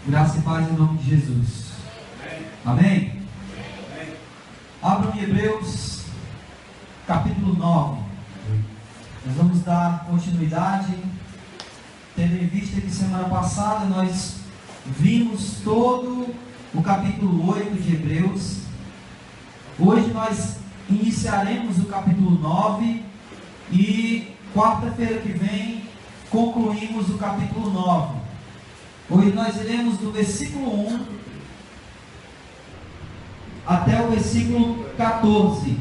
Graça e paz em nome de Jesus. Amém? Abram em Hebreus, capítulo 9. Nós vamos dar continuidade, tendo em vista que semana passada nós vimos todo o capítulo 8 de Hebreus. Hoje nós iniciaremos o capítulo 9 e quarta-feira que vem concluímos o capítulo 9. Hoje nós iremos do versículo 1 até o versículo 14.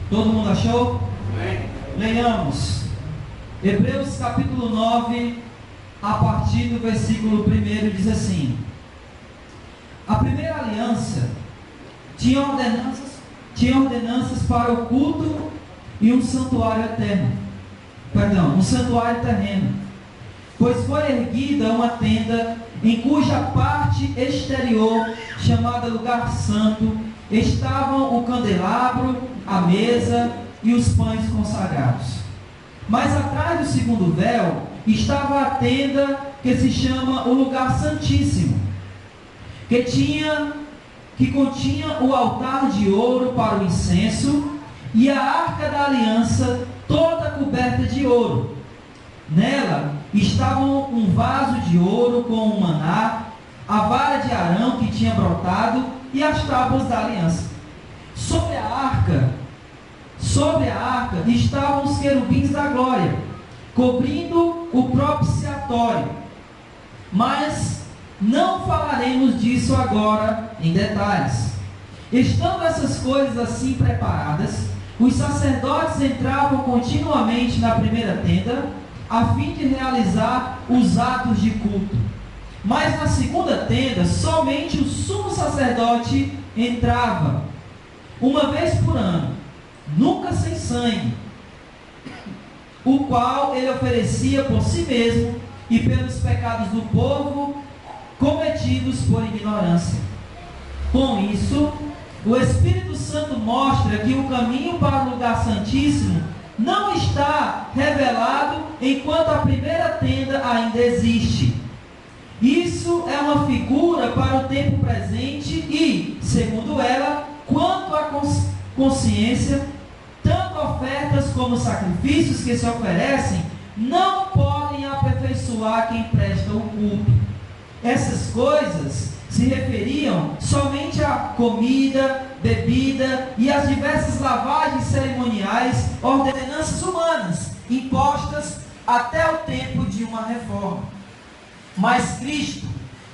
Todo mundo achou? Amém. Leiamos Hebreus capítulo 9, a partir do versículo 1, diz assim: a primeira aliança tinha ordenanças para o culto e um santuário um santuário terreno, pois foi erguida uma tenda em cuja parte exterior, chamada lugar santo, estavam o candelabro, a mesa e os pães consagrados. Mas atrás do segundo véu estava a tenda que se chama o lugar santíssimo, que continha o altar de ouro para o incenso e a arca da aliança toda coberta de ouro. Nela estavam um vaso de ouro com o maná, a vara de Arão que tinha brotado e as tábuas da aliança. Sobre a arca estavam os querubins da glória, cobrindo o propiciatório. Mas não falaremos disso agora em detalhes. Estando essas coisas assim preparadas, os sacerdotes entravam continuamente na primeira tenda, a fim de realizar os atos de culto. Mas na segunda tenda, somente o sumo sacerdote entrava, uma vez por ano, nunca sem sangue, o qual ele oferecia por si mesmo e pelos pecados do povo cometidos por ignorância. Com isso, o Espírito Santo mostra que o caminho para o lugar santíssimo não está revelado enquanto a primeira tenda ainda existe. Isso é uma figura para o tempo presente e, segundo ela, quanto à consciência, tanto ofertas como sacrifícios que se oferecem não podem aperfeiçoar quem presta o culto. Essas coisas se referiam somente à comida, bebida e às diversas lavagens cerimoniais, ordenanças humanas, impostas até o tempo de uma reforma. Mas Cristo,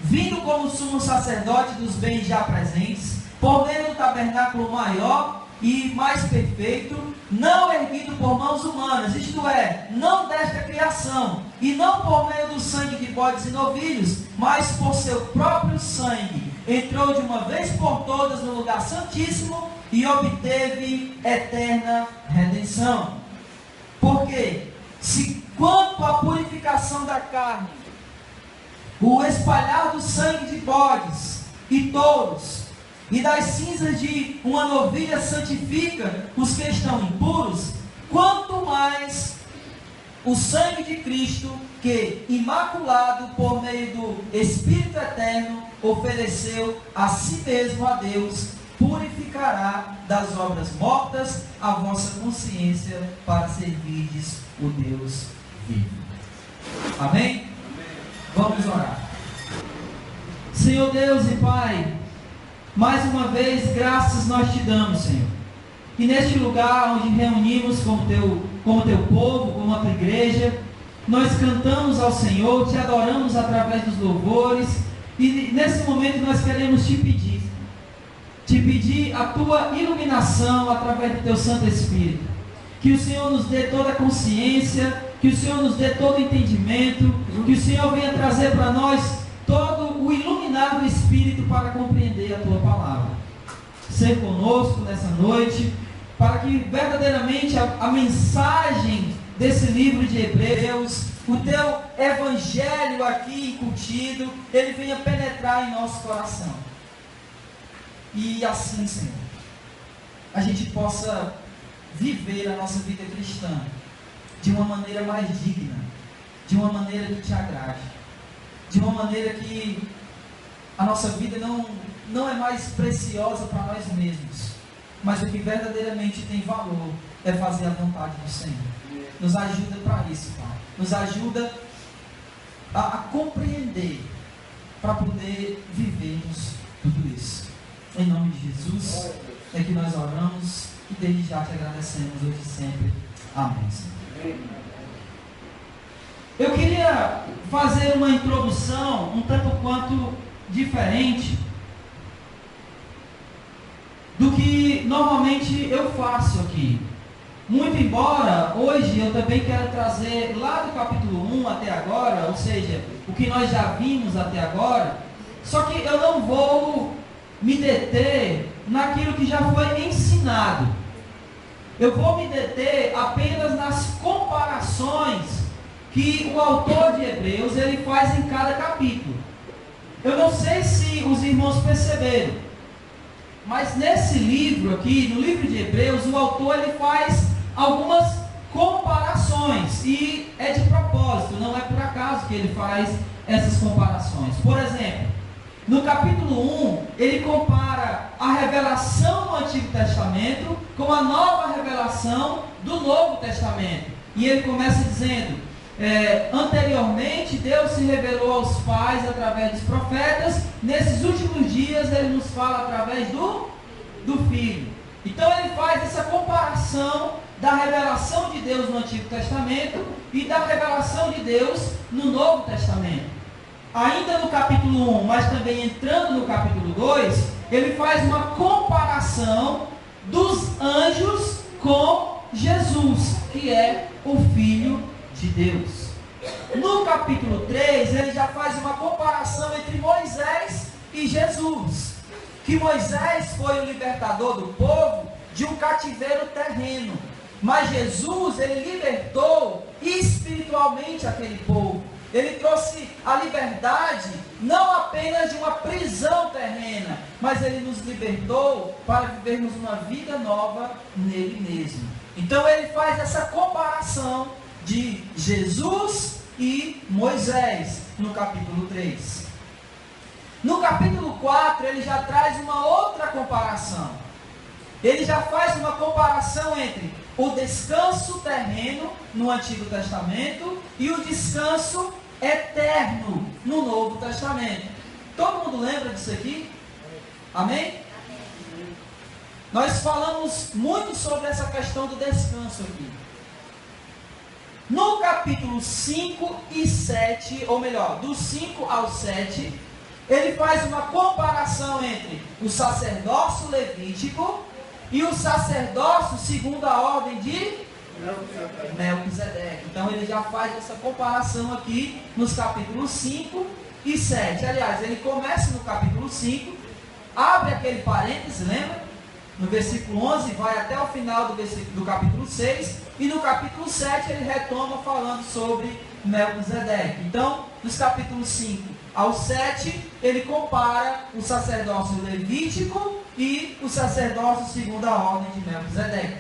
vindo como sumo sacerdote dos bens já presentes, por meio do tabernáculo maior e mais perfeito, não erguido por mãos humanas, isto é, não desta criação, e não por meio do sangue de bodes e novilhos, mas por seu próprio sangue, entrou de uma vez por todas no lugar santíssimo e obteve eterna redenção. Porque, se quanto à purificação da carne, o espalhar do sangue de bodes e touros e das cinzas de uma novilha santifica os que estão impuros, quanto mais o sangue de Cristo, que, imaculado por meio do Espírito Eterno, ofereceu a si mesmo a Deus, purificará das obras mortas a vossa consciência para servirdes o Deus vivo. Amém? Vamos orar. Senhor Deus e Pai, mais uma vez graças nós te damos, Senhor. E neste lugar onde reunimos como teu povo, como a tua igreja, nós cantamos ao Senhor, te adoramos através dos louvores, e nesse momento nós queremos te pedir a tua iluminação através do teu Santo Espírito, que o Senhor nos dê toda a consciência, que o Senhor nos dê todo o entendimento, que o Senhor venha trazer para nós todo o iluminar do Espírito para compreender a tua palavra. Ser conosco nessa noite, para que verdadeiramente a mensagem desse livro de Hebreus, o teu evangelho aqui incutido, ele venha penetrar em nosso coração. E assim, Senhor, a gente possa viver a nossa vida cristã de uma maneira mais digna, de uma maneira que te agrade, de uma maneira que a nossa vida não é mais preciosa para nós mesmos, mas o que verdadeiramente tem valor é fazer a vontade do Senhor. Nos ajuda para isso, Pai. Nos ajuda a compreender, para poder vivermos tudo isso. Em nome de Jesus, é que nós oramos e desde já te agradecemos hoje e sempre. Amém, Senhor. Eu queria fazer uma introdução um tanto quanto diferente do que normalmente eu faço aqui. Muito embora hoje eu também quero trazer lá do capítulo 1 até agora, ou seja, o que nós já vimos até agora, só que eu não vou me deter naquilo que já foi ensinado. Eu vou me deter apenas nas comparações que o autor de Hebreus ele faz em cada capítulo. Eu não sei se os irmãos perceberam, mas nesse livro aqui, no livro de Hebreus, o autor ele faz algumas comparações, e é de propósito, não é por acaso que ele faz essas comparações. Por exemplo, no capítulo 1, ele compara a revelação do Antigo Testamento com a nova revelação do Novo Testamento. E ele começa dizendo, anteriormente Deus se revelou aos pais através dos profetas, nesses últimos dias ele nos fala através do Filho. Então ele faz essa comparação da revelação de Deus no Antigo Testamento e da revelação de Deus no Novo Testamento. Ainda no capítulo 1, mas também entrando no capítulo 2, ele faz uma comparação dos anjos com Jesus, que é o Filho de Deus. No capítulo 3, ele já faz uma comparação entre Moisés e Jesus, que Moisés foi o libertador do povo de um cativeiro terreno, mas Jesus, ele libertou espiritualmente aquele povo. Ele trouxe a liberdade não apenas de uma prisão terrena, mas ele nos libertou para vivermos uma vida nova nele mesmo. Então ele faz essa comparação de Jesus e Moisés no capítulo 3. No capítulo 4 ele já traz uma outra comparação. Ele já faz uma comparação entre o descanso terreno no Antigo Testamento e o descanso eterno no Novo Testamento. Todo mundo lembra disso aqui? Amém? Nós falamos muito sobre essa questão do descanso aqui. No capítulo 5 e 7, ou melhor, do 5 ao 7, ele faz uma comparação entre o sacerdócio levítico e o sacerdócio segundo a ordem de Melquisedeque. Então ele já faz essa comparação aqui nos capítulos 5 e 7. Aliás, ele começa no capítulo 5, abre aquele parêntese, lembra? No versículo 11, vai até o final do capítulo 6, e no capítulo 7 ele retoma falando sobre Melquisedeque. Então, dos capítulos 5 ao 7, ele compara o sacerdócio levítico e o sacerdócio segundo a ordem de Melquisedeque.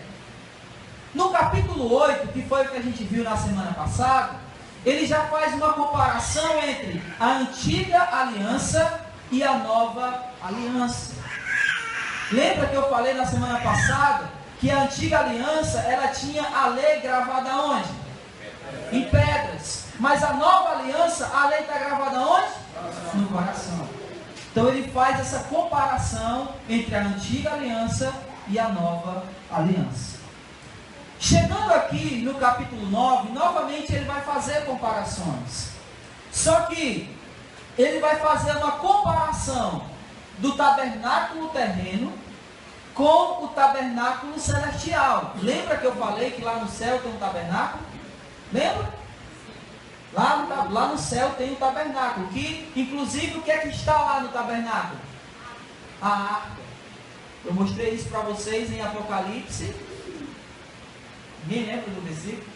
No capítulo 8, que foi o que a gente viu na semana passada, ele já faz uma comparação entre a antiga aliança e a nova aliança. Lembra que eu falei na semana passada que a antiga aliança, ela tinha a lei gravada onde? Em pedras. Mas a nova aliança, a lei está gravada onde? No coração. Então ele faz essa comparação entre a antiga aliança e a nova aliança. Chegando aqui no capítulo 9, novamente ele vai fazer comparações. Só que ele vai fazer uma comparação do tabernáculo terreno com o tabernáculo celestial. Lembra que eu falei que lá no céu tem um tabernáculo? Lembra? Lá no céu tem um tabernáculo. Que, inclusive, o que é que está lá no tabernáculo? A arca. Eu mostrei isso para vocês em Apocalipse. Ninguém lembra do versículo?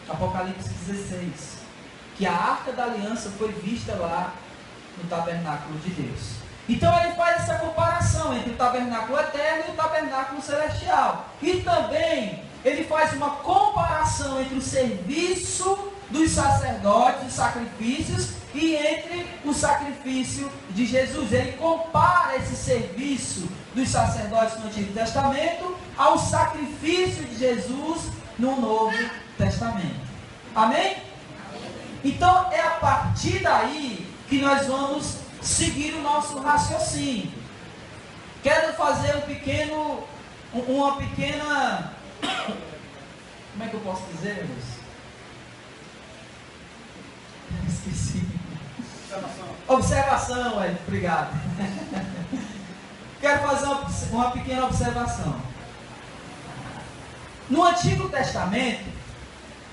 Apocalipse 16. Que a arca da aliança foi vista lá no tabernáculo de Deus. Então ele faz essa comparação entre o tabernáculo eterno e o tabernáculo celestial. E também ele faz uma comparação entre o serviço dos sacerdotes, os sacrifícios, e entre o sacrifício de Jesus. Ele compara esse serviço dos sacerdotes no Antigo Testamento ao sacrifício de Jesus no Novo Testamento. Amém? Então é a partir daí que nós vamos seguir o nosso raciocínio. Quero fazer uma pequena, como é que eu posso dizer, meus? Esqueci. Observação, obrigado. Quero fazer uma pequena observação. No Antigo Testamento,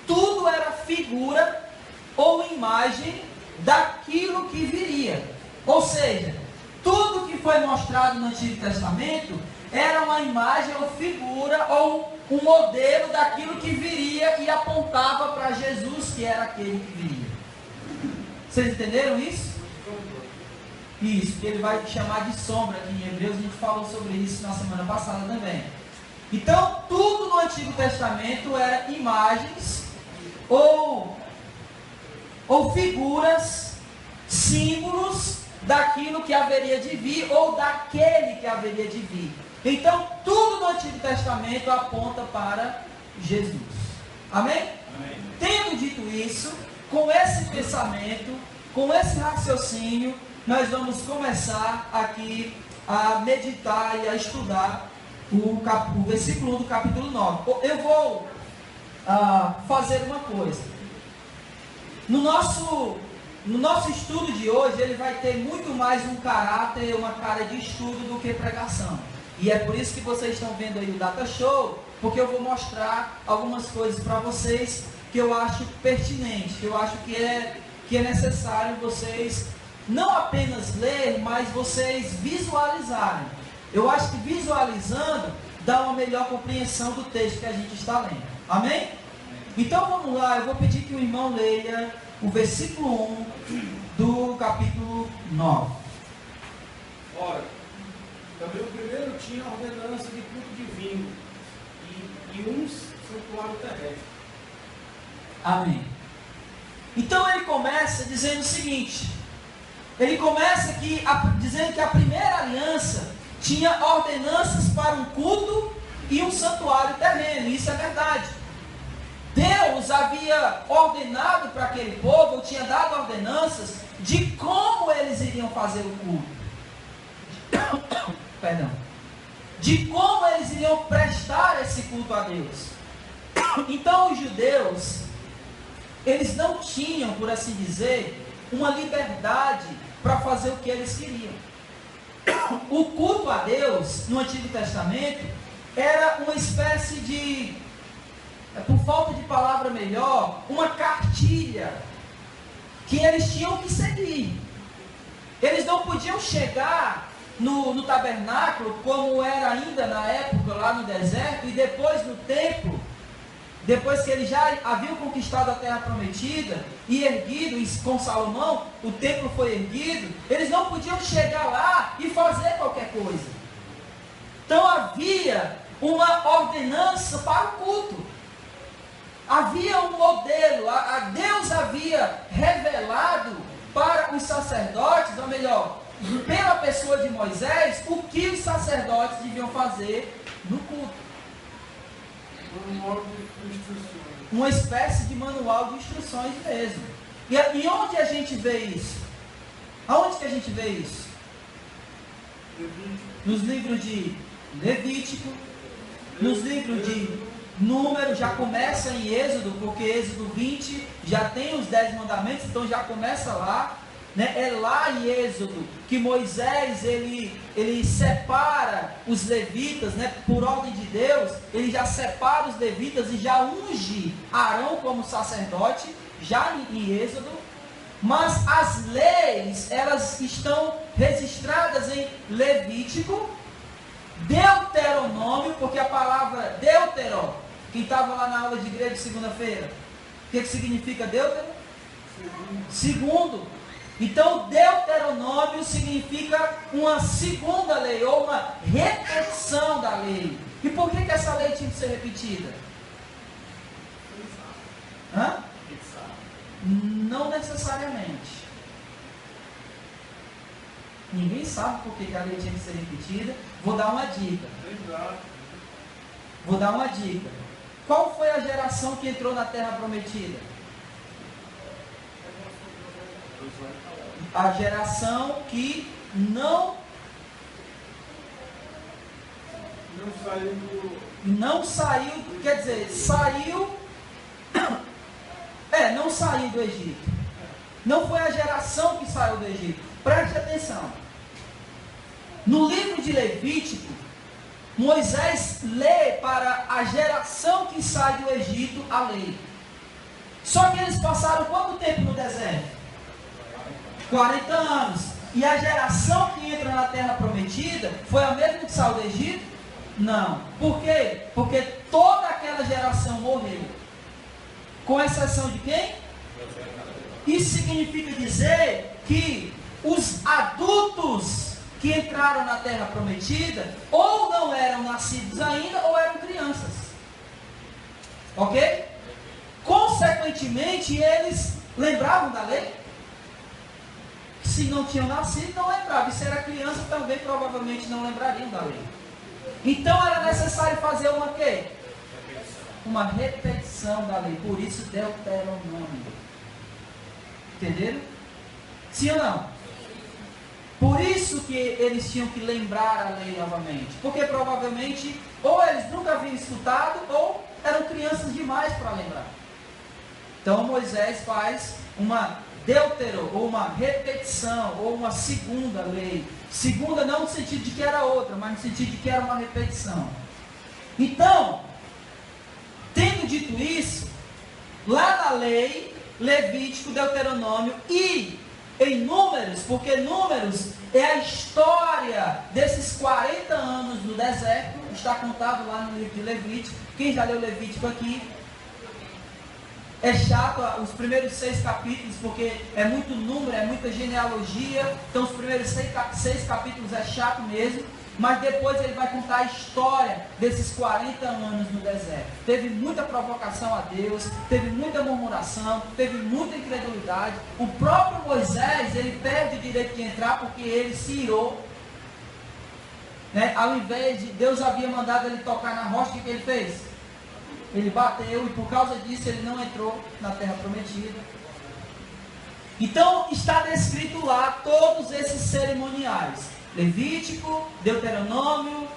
tudo era figura ou imagem daquilo que viria. Ou seja, tudo que foi mostrado no Antigo Testamento era uma imagem ou figura ou um modelo daquilo que viria e apontava para Jesus, que era aquele que viria. Vocês entenderam isso? Isso, que ele vai chamar de sombra aqui em Hebreus. A gente falou sobre isso na semana passada também. Então, tudo no Antigo Testamento era imagens ou figuras, símbolos daquilo que haveria de vir ou daquele que haveria de vir. Então, tudo no Antigo Testamento aponta para Jesus. Amém? Amém. Tendo dito isso, com esse pensamento, com esse raciocínio, nós vamos começar aqui a meditar e a estudar o versículo 1 do capítulo 9. Eu vou fazer uma coisa. No nosso estudo de hoje, ele vai ter muito mais um caráter, uma cara de estudo do que pregação. E é por isso que vocês estão vendo aí o Data Show, porque eu vou mostrar algumas coisas para vocês que eu acho pertinente, que eu acho que é necessário vocês não apenas ler, mas vocês visualizarem. Eu acho que visualizando dá uma melhor compreensão do texto que a gente está lendo. Amém? Então vamos lá, eu vou pedir que o irmão leia o versículo 1 do capítulo 9. Ora, também o primeiro tinha a ordenança de culto divino e um santuário terrestre. Amém. Então ele começa dizendo o seguinte, ele começa aqui dizendo que a primeira aliança tinha ordenanças para um culto e um santuário terreno. Isso é verdade. Deus havia ordenado para aquele povo, tinha dado ordenanças de como eles iriam fazer o culto. Perdão. De como eles iriam prestar esse culto a Deus. Então os judeus, eles não tinham, por assim dizer, uma liberdade para fazer o que eles queriam. O culto a Deus, no Antigo Testamento, era uma espécie de, por falta de palavra melhor, uma cartilha que eles tinham que seguir. Eles não podiam chegar no tabernáculo, como era ainda na época lá no deserto, e depois no templo, depois que eles já haviam conquistado a terra prometida e erguido com Salomão, o templo foi erguido, eles não podiam chegar lá e fazer qualquer coisa. Então havia uma ordenança para o culto. Havia um modelo, Deus havia revelado para os sacerdotes, ou melhor, pela pessoa de Moisés, o que os sacerdotes deviam fazer no culto. Uma espécie de manual de instruções mesmo. E onde a gente vê isso? Aonde que a gente vê isso? Nos livros de Levítico, nos livros de Número, já começa em Êxodo, porque Êxodo 20 já tem os 10 mandamentos, então já começa lá. É lá em Êxodo que Moisés ele separa os levitas, por ordem de Deus, ele já separa os levitas e já unge Arão como sacerdote, já em Êxodo. Mas as leis, elas estão registradas em Levítico, Deuteronômio, porque a palavra Deutero, quem estava lá na aula de grego de segunda-feira, o que significa Deutero? Segundo. Então, Deuteronômio significa uma segunda lei, ou uma repetição da lei. E por que essa lei tinha que ser repetida? Não necessariamente. Ninguém sabe por que a lei tinha que ser repetida. Vou dar uma dica. Vou dar uma dica. Qual foi a geração que entrou na Terra Prometida? A geração que não saiu, quer dizer, não saiu do Egito. Não foi a geração que saiu do Egito. Preste atenção. No livro de Levítico, Moisés lê para a geração que sai do Egito a lei. Só que eles passaram quanto tempo no deserto? 40 anos. E a geração que entra na Terra Prometida foi a mesma que saiu do Egito? Não. Por quê? Porque toda aquela geração morreu. Com exceção de quem? Isso significa dizer que os adultos que entraram na Terra Prometida ou não eram nascidos ainda ou eram crianças. Ok? Consequentemente, eles lembravam da lei? Se não tinham nascido, não lembravam. E se era criança, também provavelmente não lembrariam da lei. Então era necessário fazer uma quê? Uma repetição da lei. Por isso Deuteronômio. Entenderam? Sim ou não? Por isso que eles tinham que lembrar a lei novamente. Porque provavelmente ou eles nunca haviam escutado ou eram crianças demais para lembrar. Então Moisés faz uma ou uma repetição, ou uma segunda lei. Segunda não no sentido de que era outra, mas no sentido de que era uma repetição. Então, tendo dito isso, lá na lei, Levítico, Deuteronômio e em Números, porque Números é a história desses 40 anos no deserto, está contado lá no livro de Levítico. Quem já leu Levítico aqui? É chato os primeiros 6 capítulos, porque é muito número, é muita genealogia. Então os primeiros 6 capítulos é chato mesmo. Mas depois ele vai contar a história desses 40 anos no deserto. Teve muita provocação a Deus, teve muita murmuração, teve muita incredulidade. O próprio Moisés, ele perde o direito de entrar porque ele se irou. Ao invés de Deus havia mandado ele tocar na rocha, o que ele fez? Ele bateu e por causa disso ele não entrou na Terra Prometida. Então está descrito lá todos esses cerimoniais. Levítico, Deuteronômio,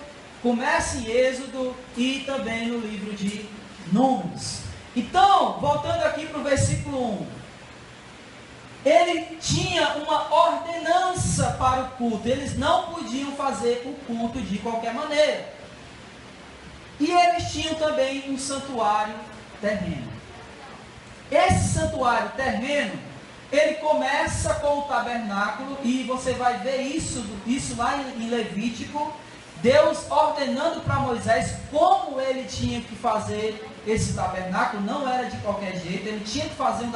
começa em Êxodo e também no livro de Números. Então, voltando aqui para o versículo 1. Ele tinha uma ordenança para o culto. Eles não podiam fazer o culto de qualquer maneira. E eles tinham também um santuário terreno. Esse santuário terreno, ele começa com o tabernáculo, e você vai ver isso lá em Levítico, Deus ordenando para Moisés como ele tinha que fazer esse tabernáculo. Não era de qualquer jeito, ele tinha que fazer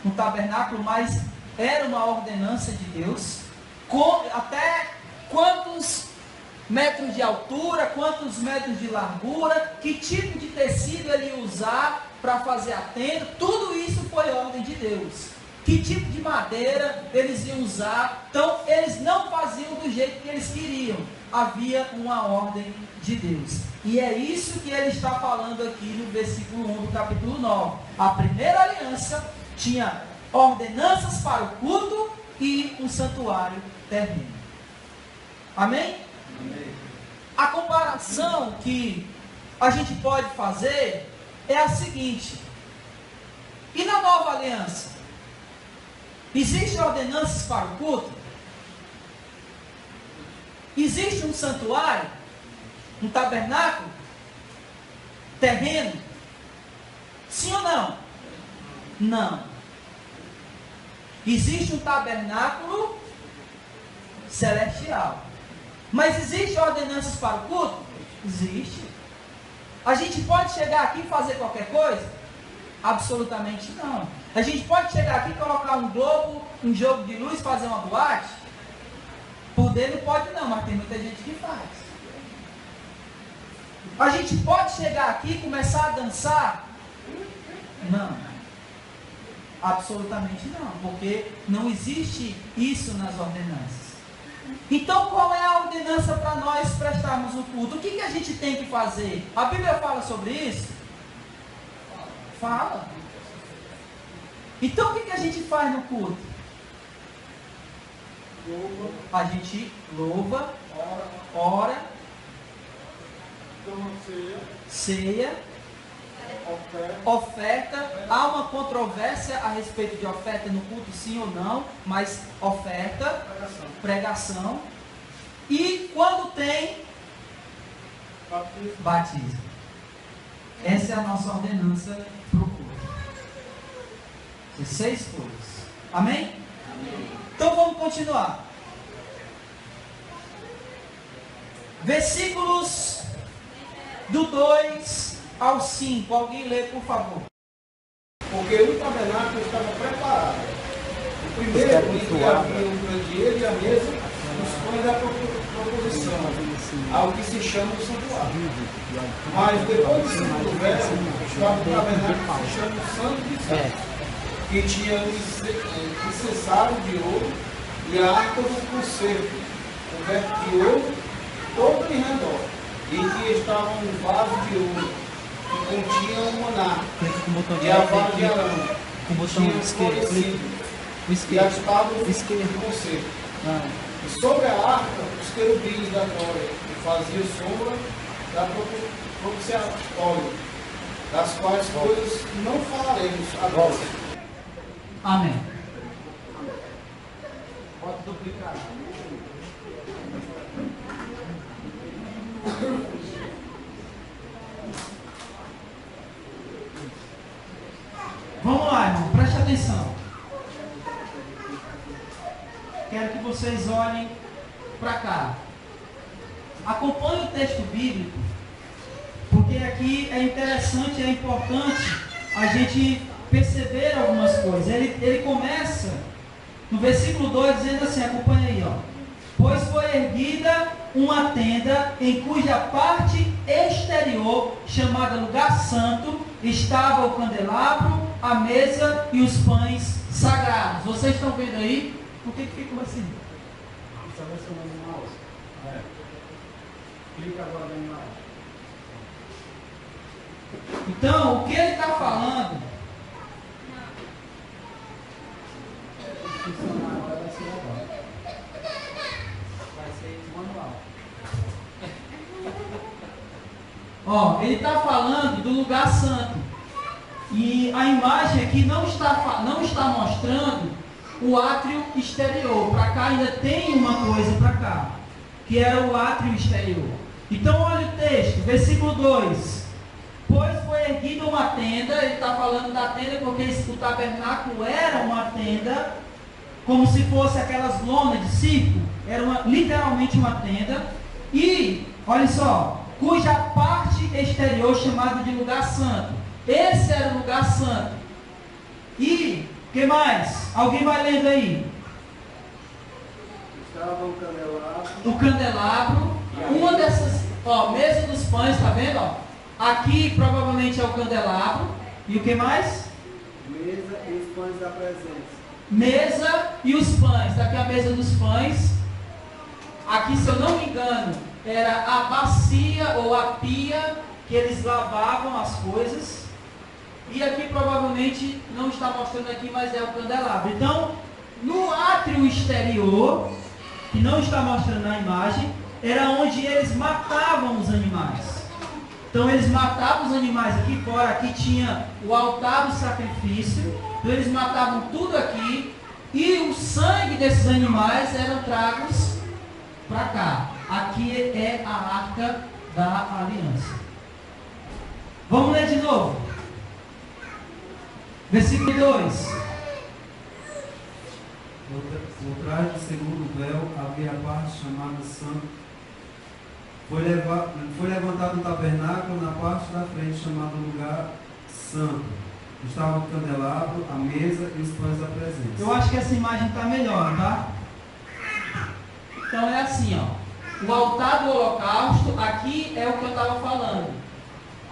um tabernáculo, mas era uma ordenança de Deus, até quantos metros de altura, quantos metros de largura, que tipo de tecido ele ia usar para fazer a tenda, tudo isso foi ordem de Deus. Que tipo de madeira eles iam usar. Então eles não faziam do jeito que eles queriam. Havia uma ordem de Deus. E é isso que ele está falando aqui no versículo 1 do capítulo 9. A primeira aliança tinha ordenanças para o culto e um santuário terreno. Amém? Amém. A comparação que a gente pode fazer é a seguinte: e na nova aliança? Existem ordenanças para o culto? Existe um santuário? Um tabernáculo? Terreno? Sim ou não? Não. Existe um tabernáculo celestial. Mas existe ordenanças para o culto? Existe. A gente pode chegar aqui e fazer qualquer coisa? Absolutamente não. A gente pode chegar aqui e colocar um globo, um jogo de luz, fazer uma boate? Poder não pode não, mas tem muita gente que faz. A gente pode chegar aqui e começar a dançar? Não. Absolutamente não, porque não existe isso nas ordenanças. Então, qual é a ordenança para nós prestarmos o culto? O que a gente tem que fazer? A Bíblia fala sobre isso? Fala. Então, o que a gente faz no culto? A gente louva, ora, toma ceia, oferta. Há uma controvérsia a respeito de oferta no culto, sim ou não, mas oferta, pregação. E quando tem batismo. Essa é a nossa ordenança para o culto. 6 coisas. Amém? Amém? Então vamos continuar. Versículos do 2 ao 5. Alguém lê, por favor. Porque o tabernáculo estava preparado. O primeiro que havia o candeeiro e a mesa, os pães da proposição, ao que se chama o santuário. Mas depois do segundo verso, estava o tabernáculo que se chama o Santo de Santos, que tinha o incensário de ouro e a arca do concerto, coberto de ouro todo em redor, e que estava um vaso de ouro que continha o maná e a vara de Arão, com o botão esquerdo, e as tábuas do concerto. E sobre a arca, os querubins da glória, que faziam sombra da propiciatória, das quais coisas não falaremos agora. Amém. Pode duplicar. Vamos lá, irmão, preste atenção. Quero que vocês olhem para cá. Acompanhe o texto bíblico, porque aqui é interessante, é importante a gente perceber algumas coisas. Ele começa no versículo 2 dizendo assim, acompanha aí, ó. Pois foi erguida uma tenda em cuja parte exterior, chamada lugar santo, estava o candelabro, a mesa e os pães sagrados. Vocês estão vendo aí? Por que ficou assim? Está mencionando o mouse. Clica agora na imagem. Então, o que ele está falando? Vai ser agora. Vai ser manual. Ó, ele está falando do lugar santo. E a imagem aqui não está mostrando o átrio exterior. Para cá ainda tem uma coisa para cá, que era o átrio exterior. Então olha o texto, versículo 2. Pois foi erguida uma tenda, ele está falando da tenda porque o tabernáculo era uma tenda, como se fosse aquelas lonas de circo, era literalmente uma tenda. E, olha só, cuja parte exterior chamada de lugar santo. Esse era o lugar santo. E, o que mais? Alguém vai lendo aí? Estava o candelabro. O candelabro. Uma dessas, ó, mesa dos pães, tá vendo? Ó? Aqui provavelmente é o candelabro. E o que mais? Mesa e os pães da presença. Mesa e os pães. Daqui a mesa dos pães. Aqui, se eu não me engano, era a bacia ou a pia que eles lavavam as coisas. E aqui provavelmente, não está mostrando aqui, mas é o candelabro. Então, no átrio exterior, que não está mostrando na imagem, era onde eles matavam os animais. Então eles matavam os animais aqui fora, aqui tinha o altar do sacrifício, então eles matavam tudo aqui, e o sangue desses animais eram tragos para cá. Aqui é a arca da aliança. Vamos ler de novo. Versículo 2. Por trás do segundo véu havia a parte chamada Santo. Foi levantado o tabernáculo na parte da frente, chamado Lugar Santo. Estava o candelabro, a mesa e os pães da presença. Eu acho que essa imagem está melhor, tá? Então é assim, ó. O altar do holocausto, aqui é o que eu estava falando.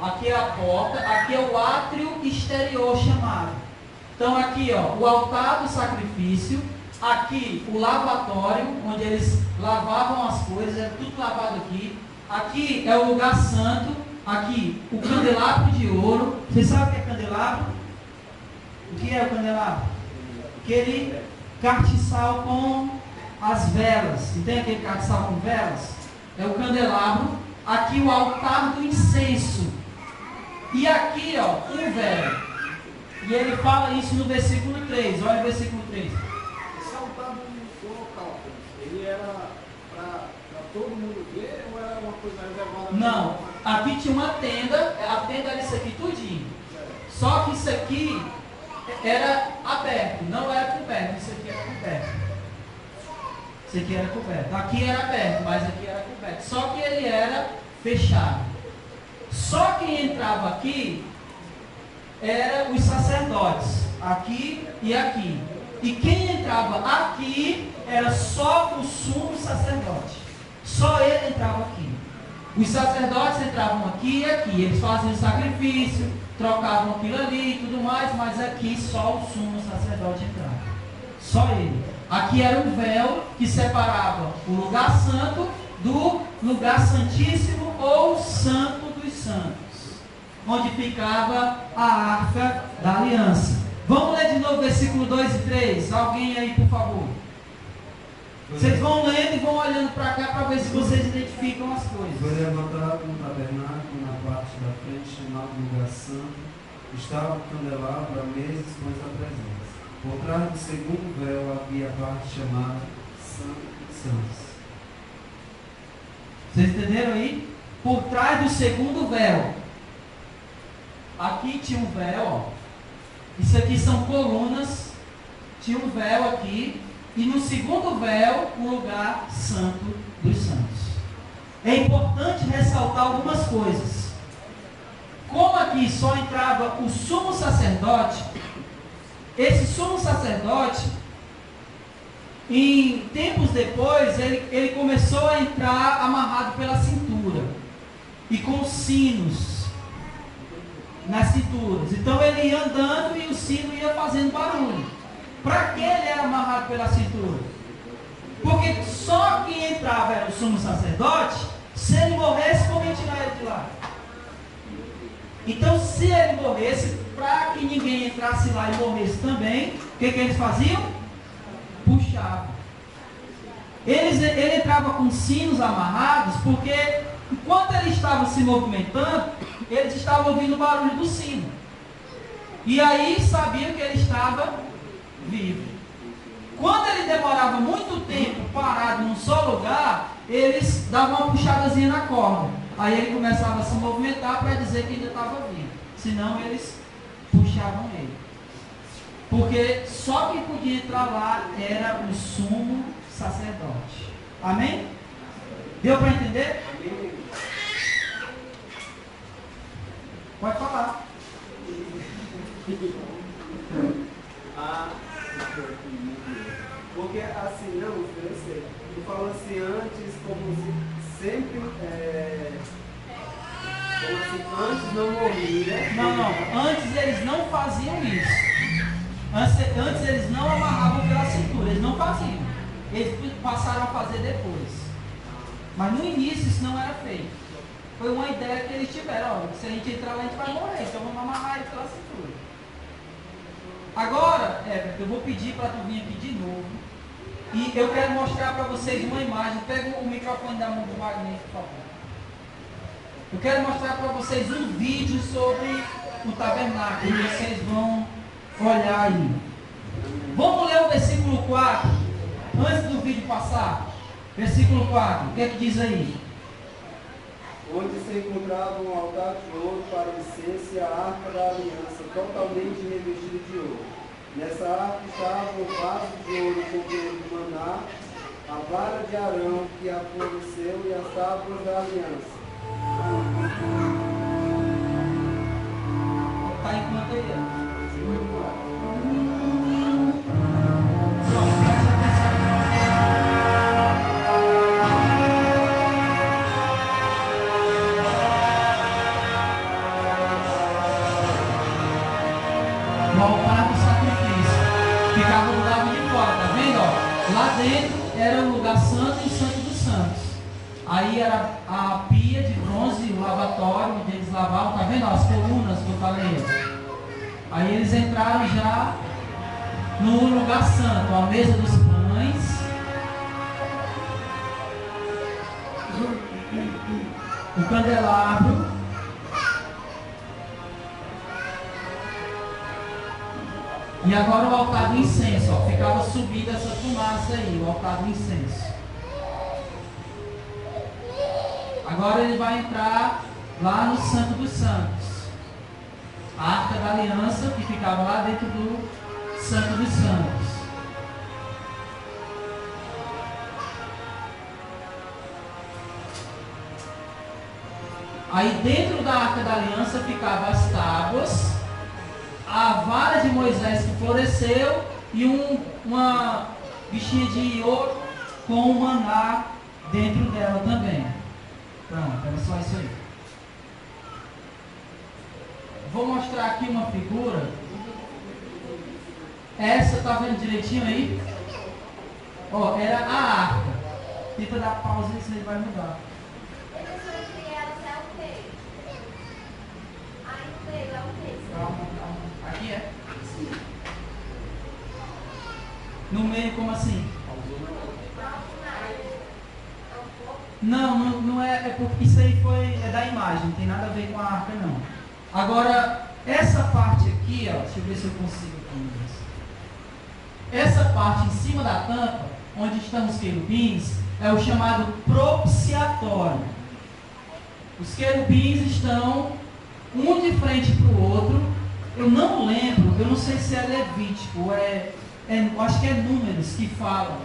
Aqui é a porta, aqui é o átrio exterior chamado. Então aqui, ó, o altar do sacrifício, aqui o lavatório, onde eles lavavam as coisas, era tudo lavado aqui. Aqui é o lugar santo, aqui o candelabro de ouro. Vocês sabem o que é candelabro? O que é o candelabro? Aquele castiçal com as velas. E tem aquele castiçal com velas? É o candelabro. Aqui o altar do incenso. E aqui, ó, um véu. E ele fala isso no versículo 3. Olha o versículo 3. Esse altar do local, ele era para todo mundo ver ou era uma coisa reservada? Não, aqui tinha uma tenda. A tenda era isso aqui tudinho. Só que isso aqui era aberto, não era coberto. Isso aqui era coberto. Isso aqui era coberto. Aqui era aberto, mas aqui era coberto. Só que ele era fechado. Só quem entrava aqui eram os sacerdotes, aqui e aqui. E quem entrava aqui era só o sumo sacerdote. Só ele entrava aqui. Os sacerdotes entravam aqui e aqui. Eles faziam sacrifício, trocavam aquilo ali e tudo mais, mas aqui só o sumo sacerdote entrava. Só ele. Aqui era um véu que separava o lugar santo do lugar santíssimo ou santo dos santos, onde ficava a arca da aliança. Vamos ler de novo versículo 2 e 3. Alguém aí, por favor. Vocês vão lendo e vão olhando para cá para ver se vocês identificam as coisas. Foi levantado um tabernáculo na parte da frente, chamado lugar santo. Estava o candelabro, a mesa e os pães da presença. Por trás do segundo véu havia a parte chamada Santo dos Santos. Vocês entenderam aí? Por trás do segundo véu. Aqui tinha um véu, ó. Isso aqui são colunas. Tinha um véu aqui. E no segundo véu, o lugar santo dos santos. É importante ressaltar algumas coisas. Como aqui só entrava o sumo sacerdote, esse sumo sacerdote, em tempos depois, ele começou a entrar amarrado pela cintura e com sinos nas cinturas. Então ele ia andando e o sino ia fazendo barulho. Para que ele era amarrado pela cintura? Porque só quem entrava era o sumo sacerdote. Se ele morresse, como ia tirar ele de lá? Então, se ele morresse, para que ninguém entrasse lá e morresse também, o que eles faziam? Puxavam. Ele entrava com sinos amarrados, porque enquanto ele estava se movimentando, eles estavam ouvindo o barulho do sino. E aí sabiam que ele estava vivo. Quando ele demorava muito tempo parado num só lugar, eles davam uma puxadazinha na corda. Aí ele começava a se movimentar para dizer que ainda estava vivo. Senão eles puxavam ele. Porque só quem podia entrar lá era o sumo sacerdote. Amém? Deu para entender? Pode falar. Porque assim, não, eu sei. Tu falou assim antes, como se sempre, como assim, antes não morria. Não, antes eles não faziam isso. Antes eles não amarravam pela cintura, eles não faziam. Eles passaram a fazer depois. Mas no início isso não era feito. Foi uma ideia que eles tiveram. Ó, se a gente entrar lá, a gente vai morrer, então vamos amarrar ele pela cintura. Agora, eu vou pedir para tu vir aqui de novo. E eu quero mostrar para vocês uma imagem. Pega o microfone da mão do Wagner, por favor. Eu quero mostrar para vocês um vídeo sobre o tabernáculo. E vocês vão olhar aí. Vamos ler o versículo 4. Antes do vídeo passar. Versículo 4. O que é que diz aí? Onde se encontrava um altar de ouro para incenso e a arca da aliança, totalmente revestida de ouro. Nessa arca estava o vaso de ouro contendo maná, a vara de Arão que a forneceu e as tábuas da aliança. Está enquanto aí. O altar do sacrifício. lá dentro era o lugar santo e o santo dos santos. Aí era a pia de bronze, o lavatório, onde eles lavavam, tá vendo as colunas que eu falei? Aí eles entraram já no lugar santo, a mesa dos pães, o candelabro, e agora o altar do incenso, ó, ficava subindo essa fumaça aí, o altar do incenso. Agora ele vai entrar lá no Santo dos Santos. A Arca da Aliança, que ficava lá dentro do Santo dos Santos. Aí dentro da Arca da Aliança ficavam as tábuas, a vara de Moisés que floresceu e uma bichinha de ouro com o maná dentro dela também. Pronto, era só isso aí. Vou mostrar aqui uma figura. Essa, tá vendo direitinho aí? Ó, era a arca. Tenta dar pausa e isso aí vai mudar. Calma, calma. Aqui é. No meio, como assim? Não é porque isso aí é da imagem, não tem nada a ver com a arca não. Agora, essa parte aqui, ó, deixa eu ver se eu consigo aqui. Essa parte em cima da tampa, onde estão os querubins, é o chamado propiciatório. Os querubins estão um de frente para o outro. Eu não lembro, eu não sei se é Levítico, acho que é Números que fala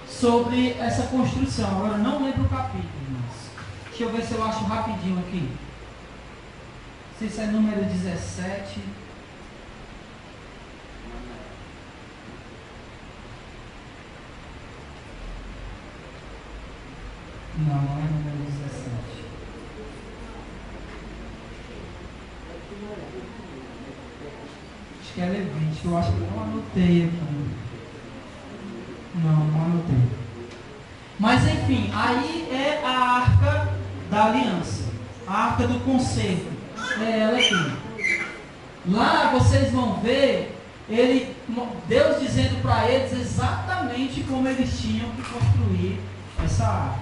sobre essa construção. Agora não lembro o capítulo, mas deixa eu ver se eu acho rapidinho aqui. Não sei se é número 17. Não é número 17. Acho que é Levítico, eu acho que eu não anotei aqui. Não anotei. Mas enfim, aí é a Arca da Aliança, a Arca do Concerto. É ela aqui. Lá vocês vão ver Deus dizendo para eles exatamente como eles tinham que construir essa arca.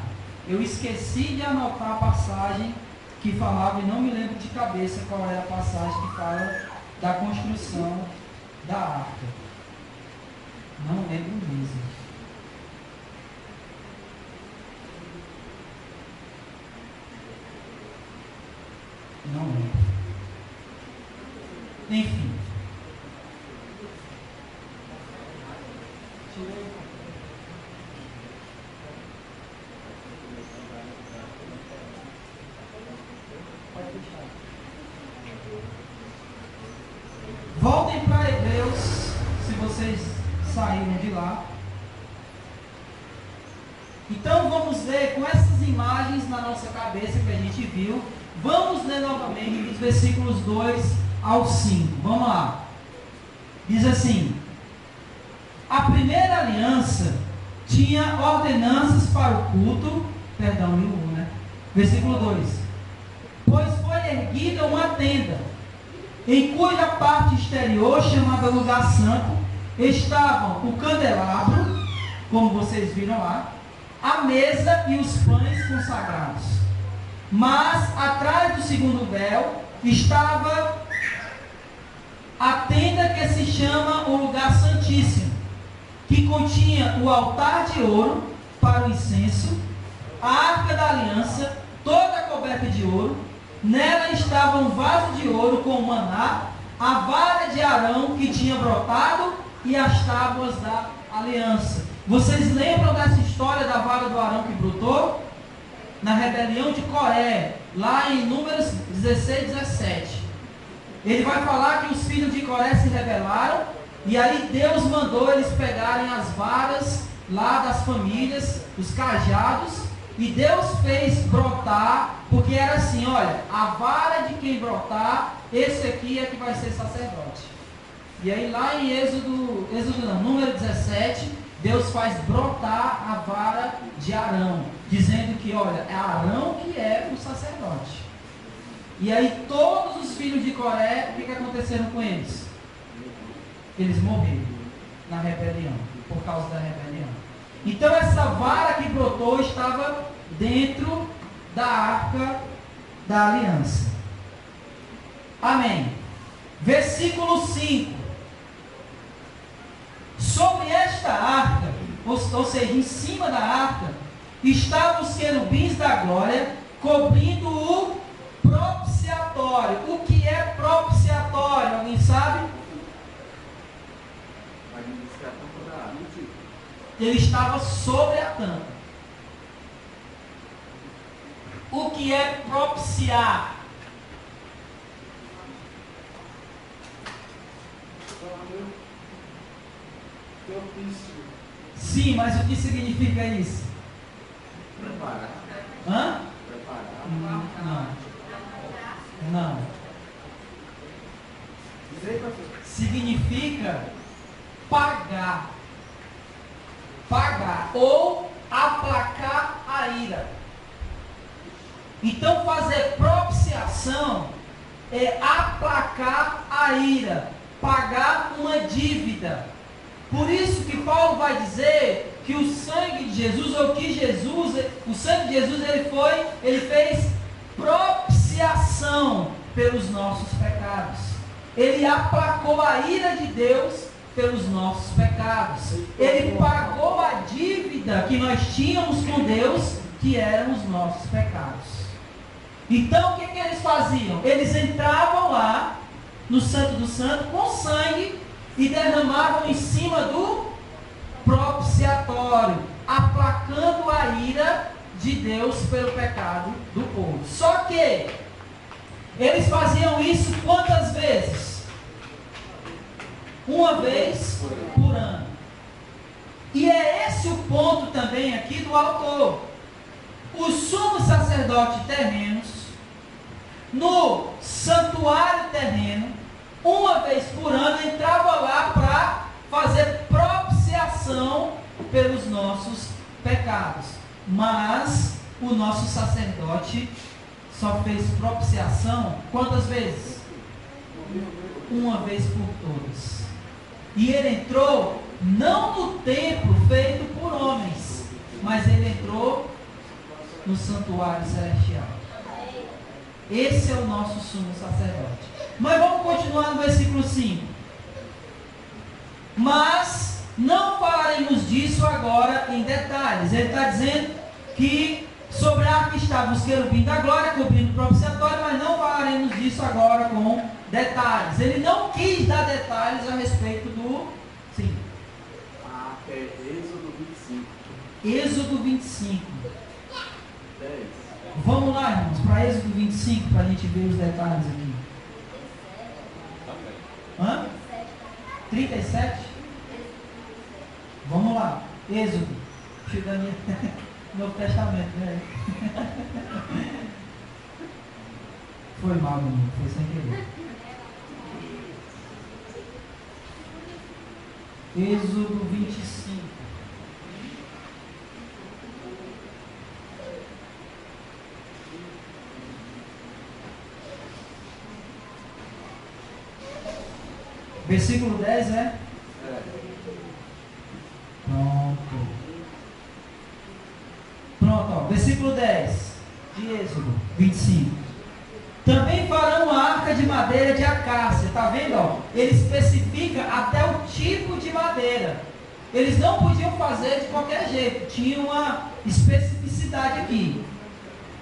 Eu esqueci de anotar a passagem que falava, e não me lembro de cabeça qual era a passagem que fala da construção da arca. Não lembro mesmo. Não lembro. Enfim. Voltem para Hebreus, se vocês saíram de lá. Então vamos ver com essas imagens na nossa cabeça que a gente viu. Vamos ler novamente dos versículos 2 ao 5. Vamos lá. Diz assim: a primeira aliança tinha ordenanças para o culto. Perdão, né? Versículo 2: pois foi erguida uma tenda, em cuja parte exterior, chamada lugar santo, estavam o candelabro, como vocês viram lá, a mesa e os pães consagrados. Mas atrás do segundo véu estava a tenda que se chama o lugar santíssimo, que continha o altar de ouro para o incenso, a arca da aliança, toda coberta de ouro. Nela estava um vaso de ouro com maná, a vara de Arão que tinha brotado e as tábuas da aliança. Vocês lembram dessa história da vara do Arão que brotou? Na rebelião de Coré, lá em Números 16, 17. Ele vai falar que os filhos de Coré se rebelaram, e aí Deus mandou eles pegarem as varas lá das famílias, os cajados, e Deus fez brotar, porque era assim, olha, a vara de quem brotar, esse aqui é que vai ser sacerdote. E aí lá em Número 17, Deus faz brotar a vara de Arão, dizendo que, olha, é Arão que é o sacerdote. E aí todos os filhos de Coré, o que aconteceram com eles? Eles morreram na rebelião, por causa da rebelião. Então essa vara que brotou estava dentro da arca da aliança. Amém. Versículo 5. Sobre esta arca, ou seja, em cima da arca, estavam os querubins da glória, cobrindo o propiciatório. O que é propiciatório? Alguém sabe? Ele estava sobre a tampa. O que é propiciar? Sim, mas o que significa isso? Preparar. Hã? Preparar. Não. Significa pagar. Pagar ou aplacar a ira. Então fazer propiciação é aplacar a ira, pagar uma dívida. Por isso que Paulo vai dizer que o sangue de Jesus, ou que Jesus, o sangue de Jesus, ele fez propiciação pelos nossos pecados. Ele aplacou a ira de Deus pelos nossos pecados. Ele pagou a dívida que nós tínhamos com Deus, que eram os nossos pecados. Então o que eles faziam? Eles entravam lá no Santo do Santo com sangue e derramavam em cima do propiciatório, aplacando a ira de Deus pelo pecado do povo. Só que eles faziam isso quantas vezes? Uma vez por ano. E é esse o ponto também aqui do autor. Os sumos sacerdotes terrenos, no santuário terreno, uma vez por ano, entrava lá para fazer propiciação pelos nossos pecados. Mas o nosso sacerdote só fez propiciação quantas vezes? Uma vez por todas. E ele entrou não no templo feito por homens, mas ele entrou no santuário celestial. Esse é o nosso sumo sacerdote. Mas vamos continuar no versículo 5. Mas não falaremos disso agora em detalhes. Ele está dizendo que sobre a arca estavam os querubins da glória, cobrindo o propiciatório, mas não falaremos disso agora com detalhes. Ele não quis dar detalhes a respeito do... Sim. A arca é Êxodo 25. Êxodo 25. 10. Vamos lá, irmãos, para Êxodo 25, para a gente ver os detalhes aqui. Hã? 37? Vamos lá. Êxodo. Deixa eu dar minha... Novo Testamento, né? Foi mal, meu irmão. Foi sem querer. Êxodo 25. Versículo 10, é? Pronto, ó. Versículo 10 de Êxodo 25. Também farão uma arca de madeira de acácia. Está vendo? Ó? Ele especifica até o tipo de madeira. Eles não podiam fazer de qualquer jeito. Tinha uma especificidade aqui.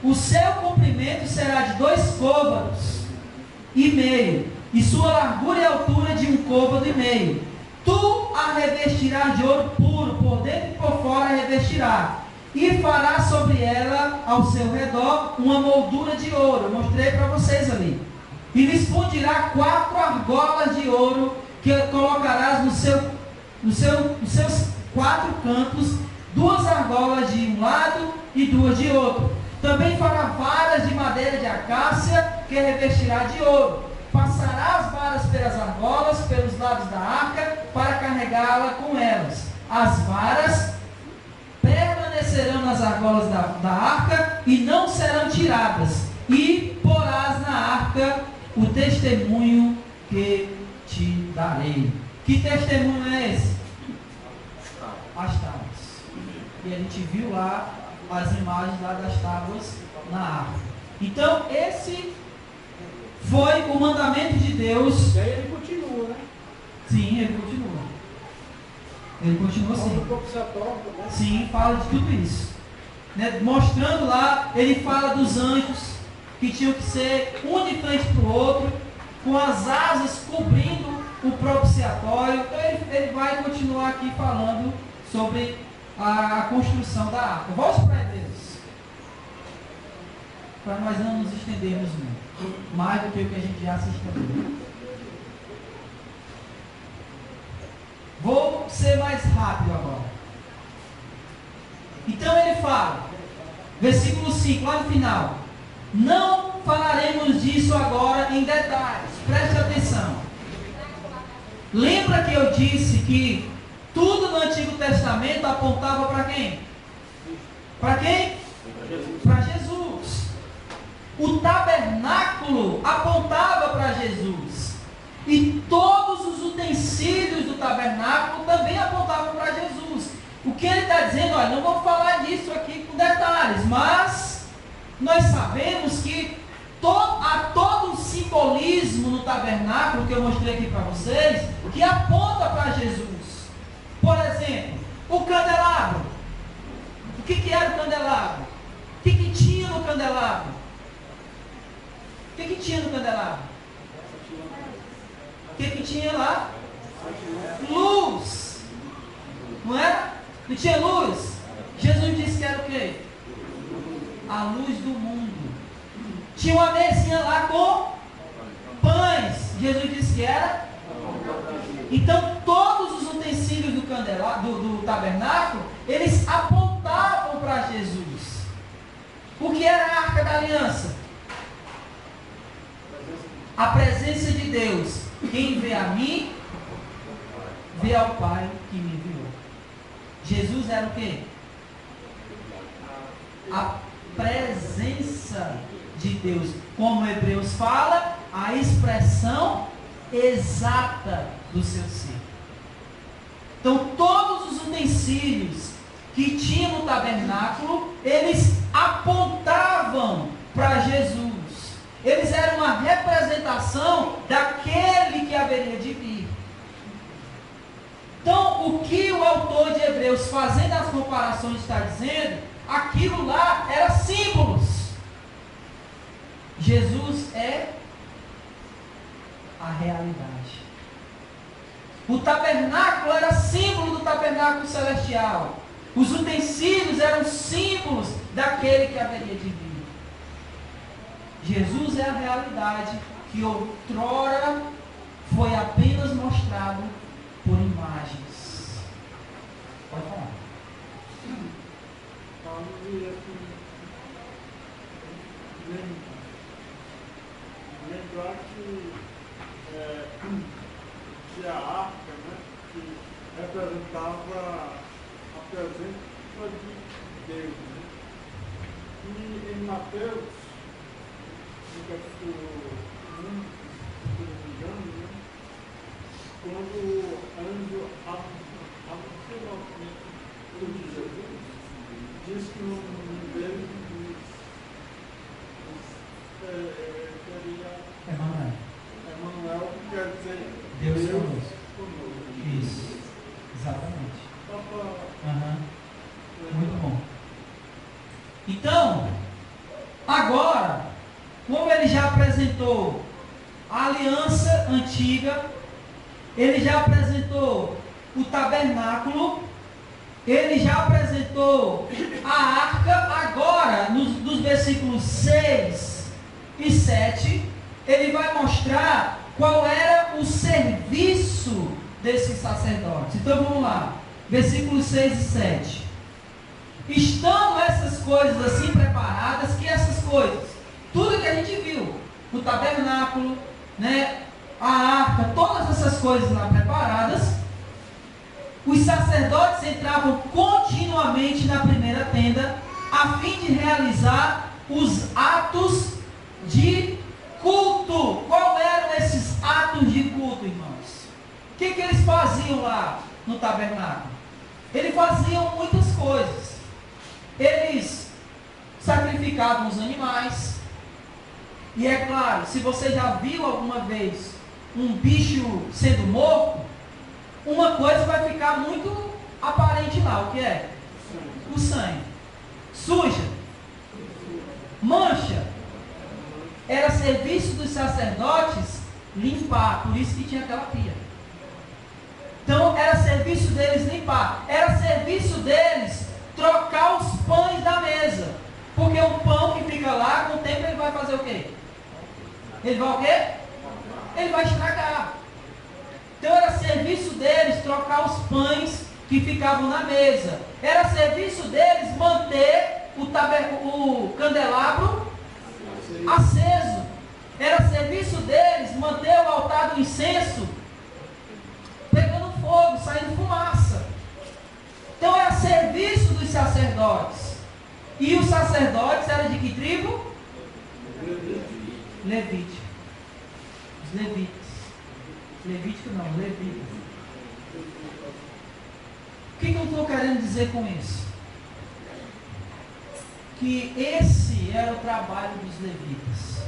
O seu comprimento será de 2 côvados e meio, e sua largura e altura de 1 côvado e meio. Tu a revestirás de ouro puro, por dentro e por fora a revestirá. E fará sobre ela, ao seu redor, uma moldura de ouro. Eu mostrei para vocês ali. E lhes fundirá 4 argolas de ouro, que colocarás nos seus 4 cantos, 2 argolas de um lado e 2 de outro. Também fará varas de madeira de acácia, que revestirá de ouro. Passará as varas pelas argolas, pelos lados da arca, para carregá-la com elas. as varas permanecerão nas argolas da arca e não serão tiradas, e porás na arca o testemunho que te darei. Que testemunho é esse? As tábuas. E a gente viu lá as imagens lá das tábuas na arca. Então esse foi o mandamento de Deus. E aí ele continua, né? Sim, ele continua. Ele continua Fala sim. do propiciatório também. Sim, fala de tudo isso. Né? Mostrando lá, ele fala dos anjos que tinham que ser um de frente para o outro, com as asas cobrindo o propiciatório. Então ele vai continuar aqui falando sobre a construção da arca. Volte para Hebreus, para nós não nos estendermos muito, mais do que o que a gente já se estendeu. Vou ser mais rápido agora. Então ele fala, versículo 5, lá no final: não falaremos disso agora em detalhes, preste atenção. Lembra que eu disse que tudo no Antigo Testamento apontava para quem? Para quem? Para Jesus. O tabernáculo apontava para Jesus. E todos os utensílios do tabernáculo também apontavam para Jesus. O que ele está dizendo, olha, não vou falar disso aqui com detalhes, mas nós sabemos que há todo um simbolismo no tabernáculo, que eu mostrei aqui para vocês, que aponta para Jesus. Por exemplo, o candelabro. O que era o candelabro? O que tinha no candelabro? O que tinha no candelabro? O que tinha lá? Luz. Não era? Não tinha luz? Jesus disse que era o quê? A luz do mundo. Tinha uma mesinha lá com pães. Jesus disse que era? Então todos os utensílios do tabernáculo, eles apontavam para Jesus. O que era a Arca da Aliança? A presença de Deus. Quem vê a mim, vê ao Pai que me enviou. Jesus era o quê? A presença de Deus. Como Hebreus fala, a expressão exata do seu ser. Então todos os utensílios que tinha no tabernáculo, eles apontavam para Jesus. Eles eram uma representação daquele que haveria de vir. Então, o que o autor de Hebreus, fazendo as comparações, está dizendo, aquilo lá era símbolos. Jesus é a realidade. O tabernáculo era símbolo do tabernáculo celestial. Os utensílios eram símbolos daquele que haveria de vir. Jesus é a realidade que outrora foi apenas mostrado por imagens. Pode falar. Lembrar que a arca, né, que representava a presença de Deus. Né? E em Mateus, no capítulo 1, se não me engano, né, quando o anjo anuncia o nascimento de Jesus, diz que o nome dele seria Emanuel, que quer dizer Deus conosco. Isso, exatamente. Muito bom. Então, agora, como ele já apresentou a aliança antiga, ele já apresentou o tabernáculo, ele já apresentou a arca. Agora, nos versículos 6 e 7, ele vai mostrar qual era o serviço desses sacerdotes. Então vamos lá, versículos 6 e 7. Estando essas coisas assim preparadas, que essas coisas? Tudo que a gente viu, o tabernáculo, né, a arca, todas essas coisas lá preparadas, os sacerdotes entravam continuamente na primeira tenda, a fim de realizar os atos de culto. Qual eram esses atos de culto, irmãos? O que eles faziam lá no tabernáculo? Eles faziam muitas coisas. Eles sacrificavam os animais. E é claro, se você já viu alguma vez um bicho sendo morto, uma coisa vai ficar muito aparente lá. O que é? O sangue. Suja. Mancha. Era serviço dos sacerdotes limpar. Por isso que tinha aquela pia. Então era serviço deles limpar. Era serviço deles trocar os pães da mesa. Porque o pão que fica lá, com o tempo ele vai fazer o quê? Ele vai o quê? Ele vai estragar. Então era serviço deles trocar os pães que ficavam na mesa. Era serviço deles manter o candelabro aceso. Era serviço deles manter o altar do incenso pegando fogo, saindo fumaça. Então era serviço dos sacerdotes. E os sacerdotes eram de que tribo? Levítico. Os levitas. Levítico não, levitas. O que eu estou querendo dizer com isso? Que esse era o trabalho dos levitas.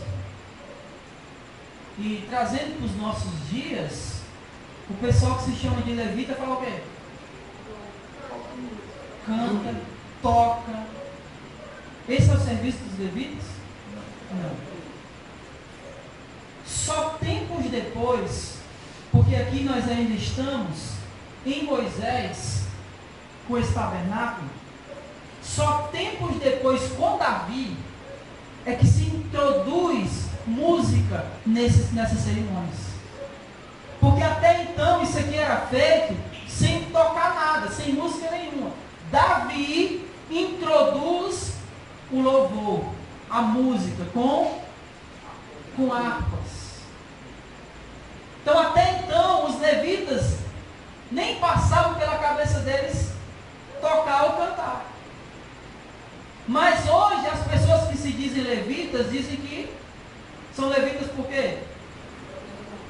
E trazendo para os nossos dias, o pessoal que se chama de levita fala o quê? Canta, toca. Esse é o serviço dos levitas? Não. Só tempos depois, porque aqui nós ainda estamos em Moisés, com esse tabernáculo, só tempos depois, com Davi, é que se introduz música nessas cerimônias. Porque até então isso aqui era feito sem tocar nada, sem música nenhuma. Davi introduz o louvor, a música, com harpas. Então até então os levitas nem passavam pela cabeça deles tocar ou cantar. Mas hoje as pessoas que se dizem levitas dizem que são levitas por quê?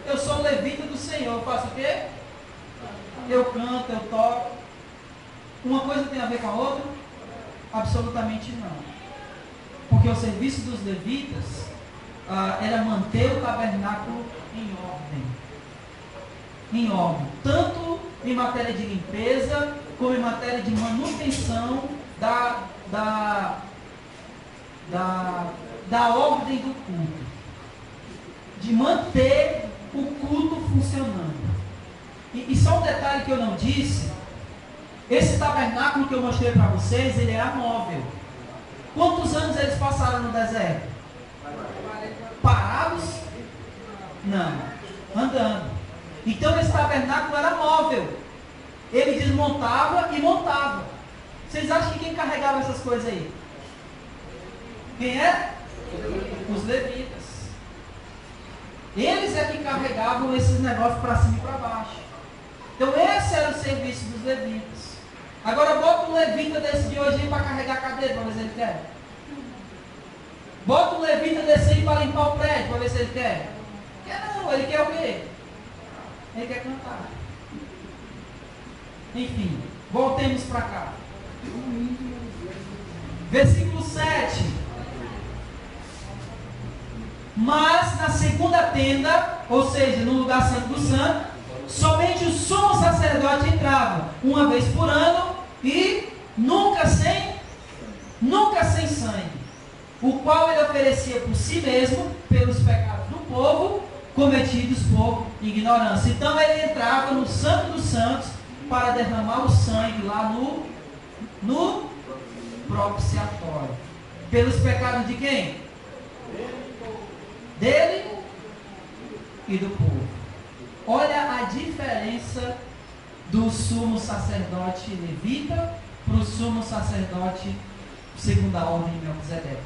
Eu sou levita do Senhor. Eu faço o quê? Eu canto, eu toco. Uma coisa tem a ver com a outra? Absolutamente não. Porque o serviço dos levitas era manter o tabernáculo em ordem. Em ordem. Tanto em matéria de limpeza, como em matéria de manutenção da ordem do culto. De manter o culto funcionando. E só um detalhe que eu não disse: esse tabernáculo que eu mostrei para vocês, ele era móvel. Quantos anos eles passaram no deserto? Parados? Não, andando. Então esse tabernáculo era móvel. Ele desmontava e montava. Vocês acham que quem carregava essas coisas aí? Quem é? Os levitas. Eles é que carregavam esses negócios para cima e para baixo. Então esse era o serviço dos levitas. Agora bota um levita desse de hoje aí para carregar a cadeira, para ver se ele quer. Bota um levita desse aí para limpar o prédio, para ver se ele quer. Quer não, ele quer o quê? Ele quer cantar. Enfim, voltemos para cá. Versículo 7. Mas na segunda tenda, ou seja, no lugar santo do santo, somente o sumo sacerdote entrava uma vez por ano e nunca sem sangue, o qual ele oferecia por si mesmo pelos pecados do povo cometidos por ignorância. Então ele entrava no santo dos santos para derramar o sangue lá no propiciatório. Pelos pecados de quem? Dele e do povo. Olha a diferença do sumo sacerdote levita para o sumo sacerdote segundo a ordem de Melquisedeque.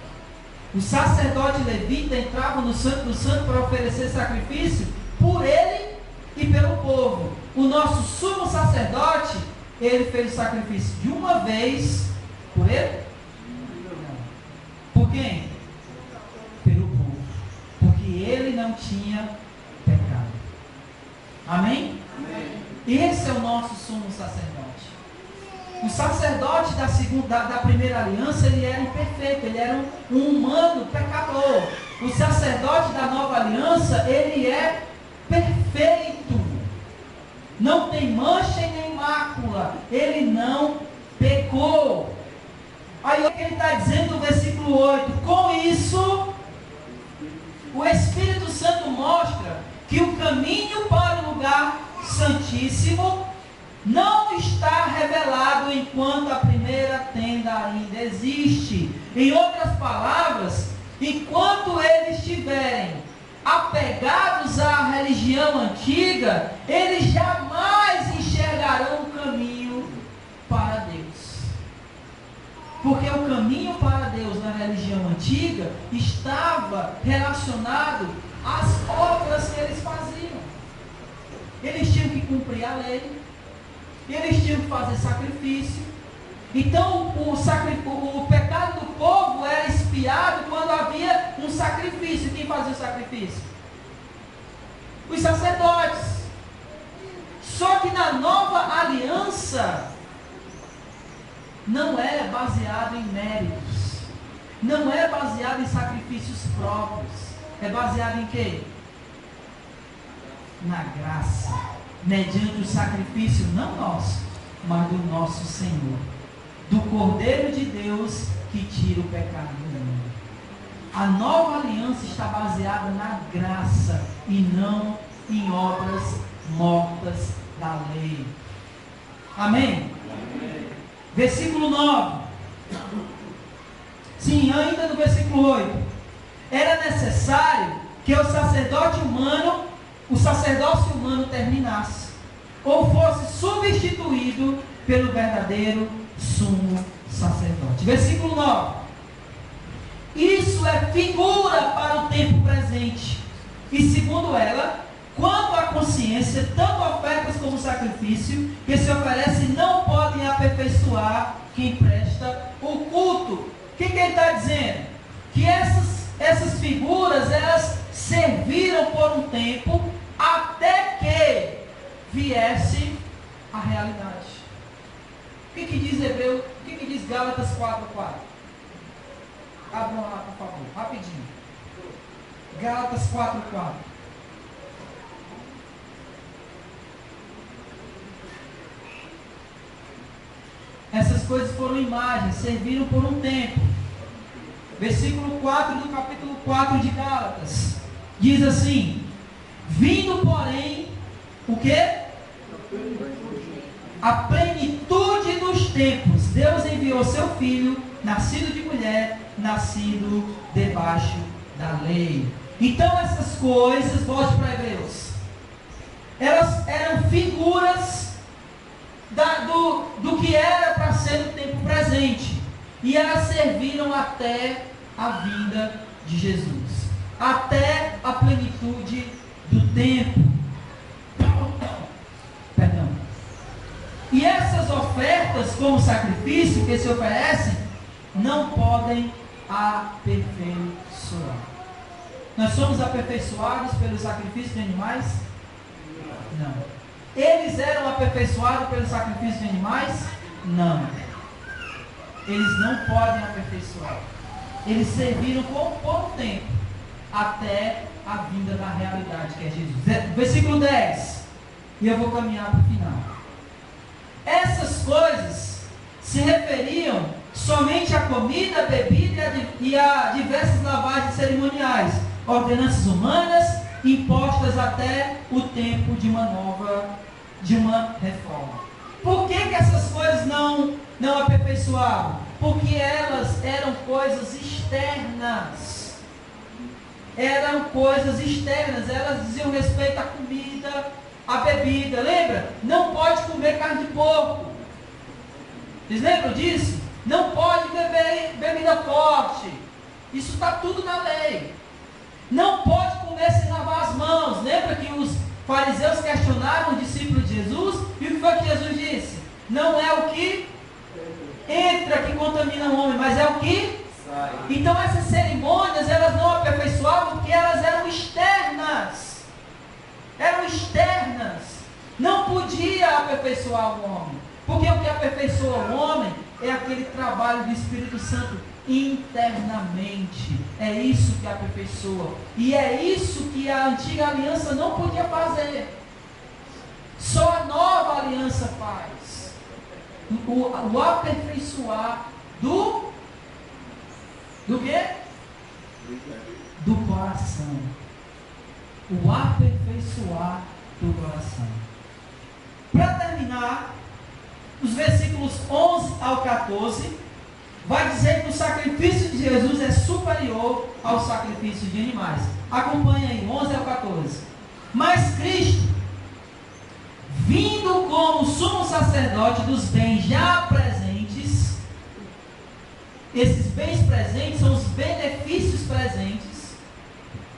O sacerdote levita entrava no santo do santo para oferecer sacrifício por ele e pelo povo. O nosso sumo sacerdote, ele fez o sacrifício de uma vez por ele? Não. Por quem? Pelo povo. Porque ele não tinha pecado. Amém? Amém. Esse é o nosso sumo sacerdote. O sacerdote da primeira aliança, ele era imperfeito, ele era um humano pecador. O sacerdote da nova aliança, ele é perfeito. Não tem mancha e nem mácula. Ele não pecou. Aí o que ele está dizendo no versículo 8? Com isso, o Espírito Santo mostra que o caminho para o lugar santíssimo não está revelado enquanto a primeira tenda ainda existe. Em outras palavras, enquanto eles estiverem apegados à religião antiga, eles jamais enxergarão o caminho para Deus. Porque o caminho para Deus na religião antiga estava relacionado às obras que eles faziam. Eles tinham que cumprir a lei, eles tinham que fazer sacrifício. Então o pecado do povo era expiado quando havia um sacrifício. Quem fazia o sacrifício? Os sacerdotes. Só que na nova aliança não é baseado em méritos, não é baseado em sacrifícios próprios. É baseado em quê? Na graça, mediante o sacrifício não nosso, mas do nosso Senhor, do Cordeiro de Deus que tira o pecado do mundo. A nova aliança está baseada na graça e não em obras mortas da lei. Amém? Amém. Versículo 9. Sim, ainda no versículo 8. Era necessário que o sacerdócio humano terminasse, ou fosse substituído pelo verdadeiro sumo sacerdote. Versículo 9. Isso é figura para o tempo presente. E segundo ela, quanto à consciência, tanto ofertas como sacrifício que se oferece não podem aperfeiçoar quem presta o culto. O que ele está dizendo? Que essas figuras, elas serviram por um tempo até que viesse a realidade. O que diz Hebreu? O que diz Gálatas 4:4? Abram lá, por favor, rapidinho. Gálatas 4:4. Essas coisas foram imagens, serviram por um tempo. Versículo 4 do capítulo 4 de Gálatas. Diz assim: vindo, porém, o quê? A plenitude dos tempos, Deus enviou seu Filho, nascido de mulher, nascido debaixo da lei. Então essas coisas, volte para Hebreus, elas eram figuras do que era para ser no tempo presente. E elas serviram até a vinda de Jesus, até a plenitude do tempo. Perdão. E essas ofertas como sacrifício que se oferecem não podem aperfeiçoar. Nós somos aperfeiçoados pelo sacrifício de animais? Não. Eles eram aperfeiçoados pelo sacrifício de animais? Não. Eles não podem aperfeiçoar. Eles serviram por um tempo, até a vinda da realidade que é Jesus. Versículo 10. E eu vou caminhar para o final. Essas coisas se referiam somente à comida, bebida e a diversas lavagens cerimoniais, ordenanças humanas impostas até o tempo de uma reforma. Por que essas coisas não aperfeiçoavam? Porque elas eram coisas externas. Eram coisas externas. Elas diziam respeito à comida, à bebida. Lembra? Não pode comer carne de porco. Vocês lembram disso? Não pode beber bebida forte. Isso está tudo na lei. Não pode comer sem lavar as mãos. Lembra que Fariseus questionaram os discípulos de Jesus, e o que foi que Jesus disse? Não é o que entra que contamina o homem, mas é o que sai. Então essas cerimônias, elas não aperfeiçoavam porque elas eram externas. Eram externas. Não podia aperfeiçoar o homem. Porque o que aperfeiçoa o homem é aquele trabalho do Espírito Santo internamente. É isso que aperfeiçoa. E é isso que a antiga aliança não podia fazer. Só a nova aliança faz. O aperfeiçoar do quê? Do coração. O aperfeiçoar do coração. Para terminar, os versículos 11 ao 14, vai dizer que o sacrifício de Jesus é superior ao sacrifício de animais. Acompanhe aí, 11 ao 14. Mas Cristo, vindo como sumo sacerdote dos bens já presentes, esses bens presentes são os benefícios presentes.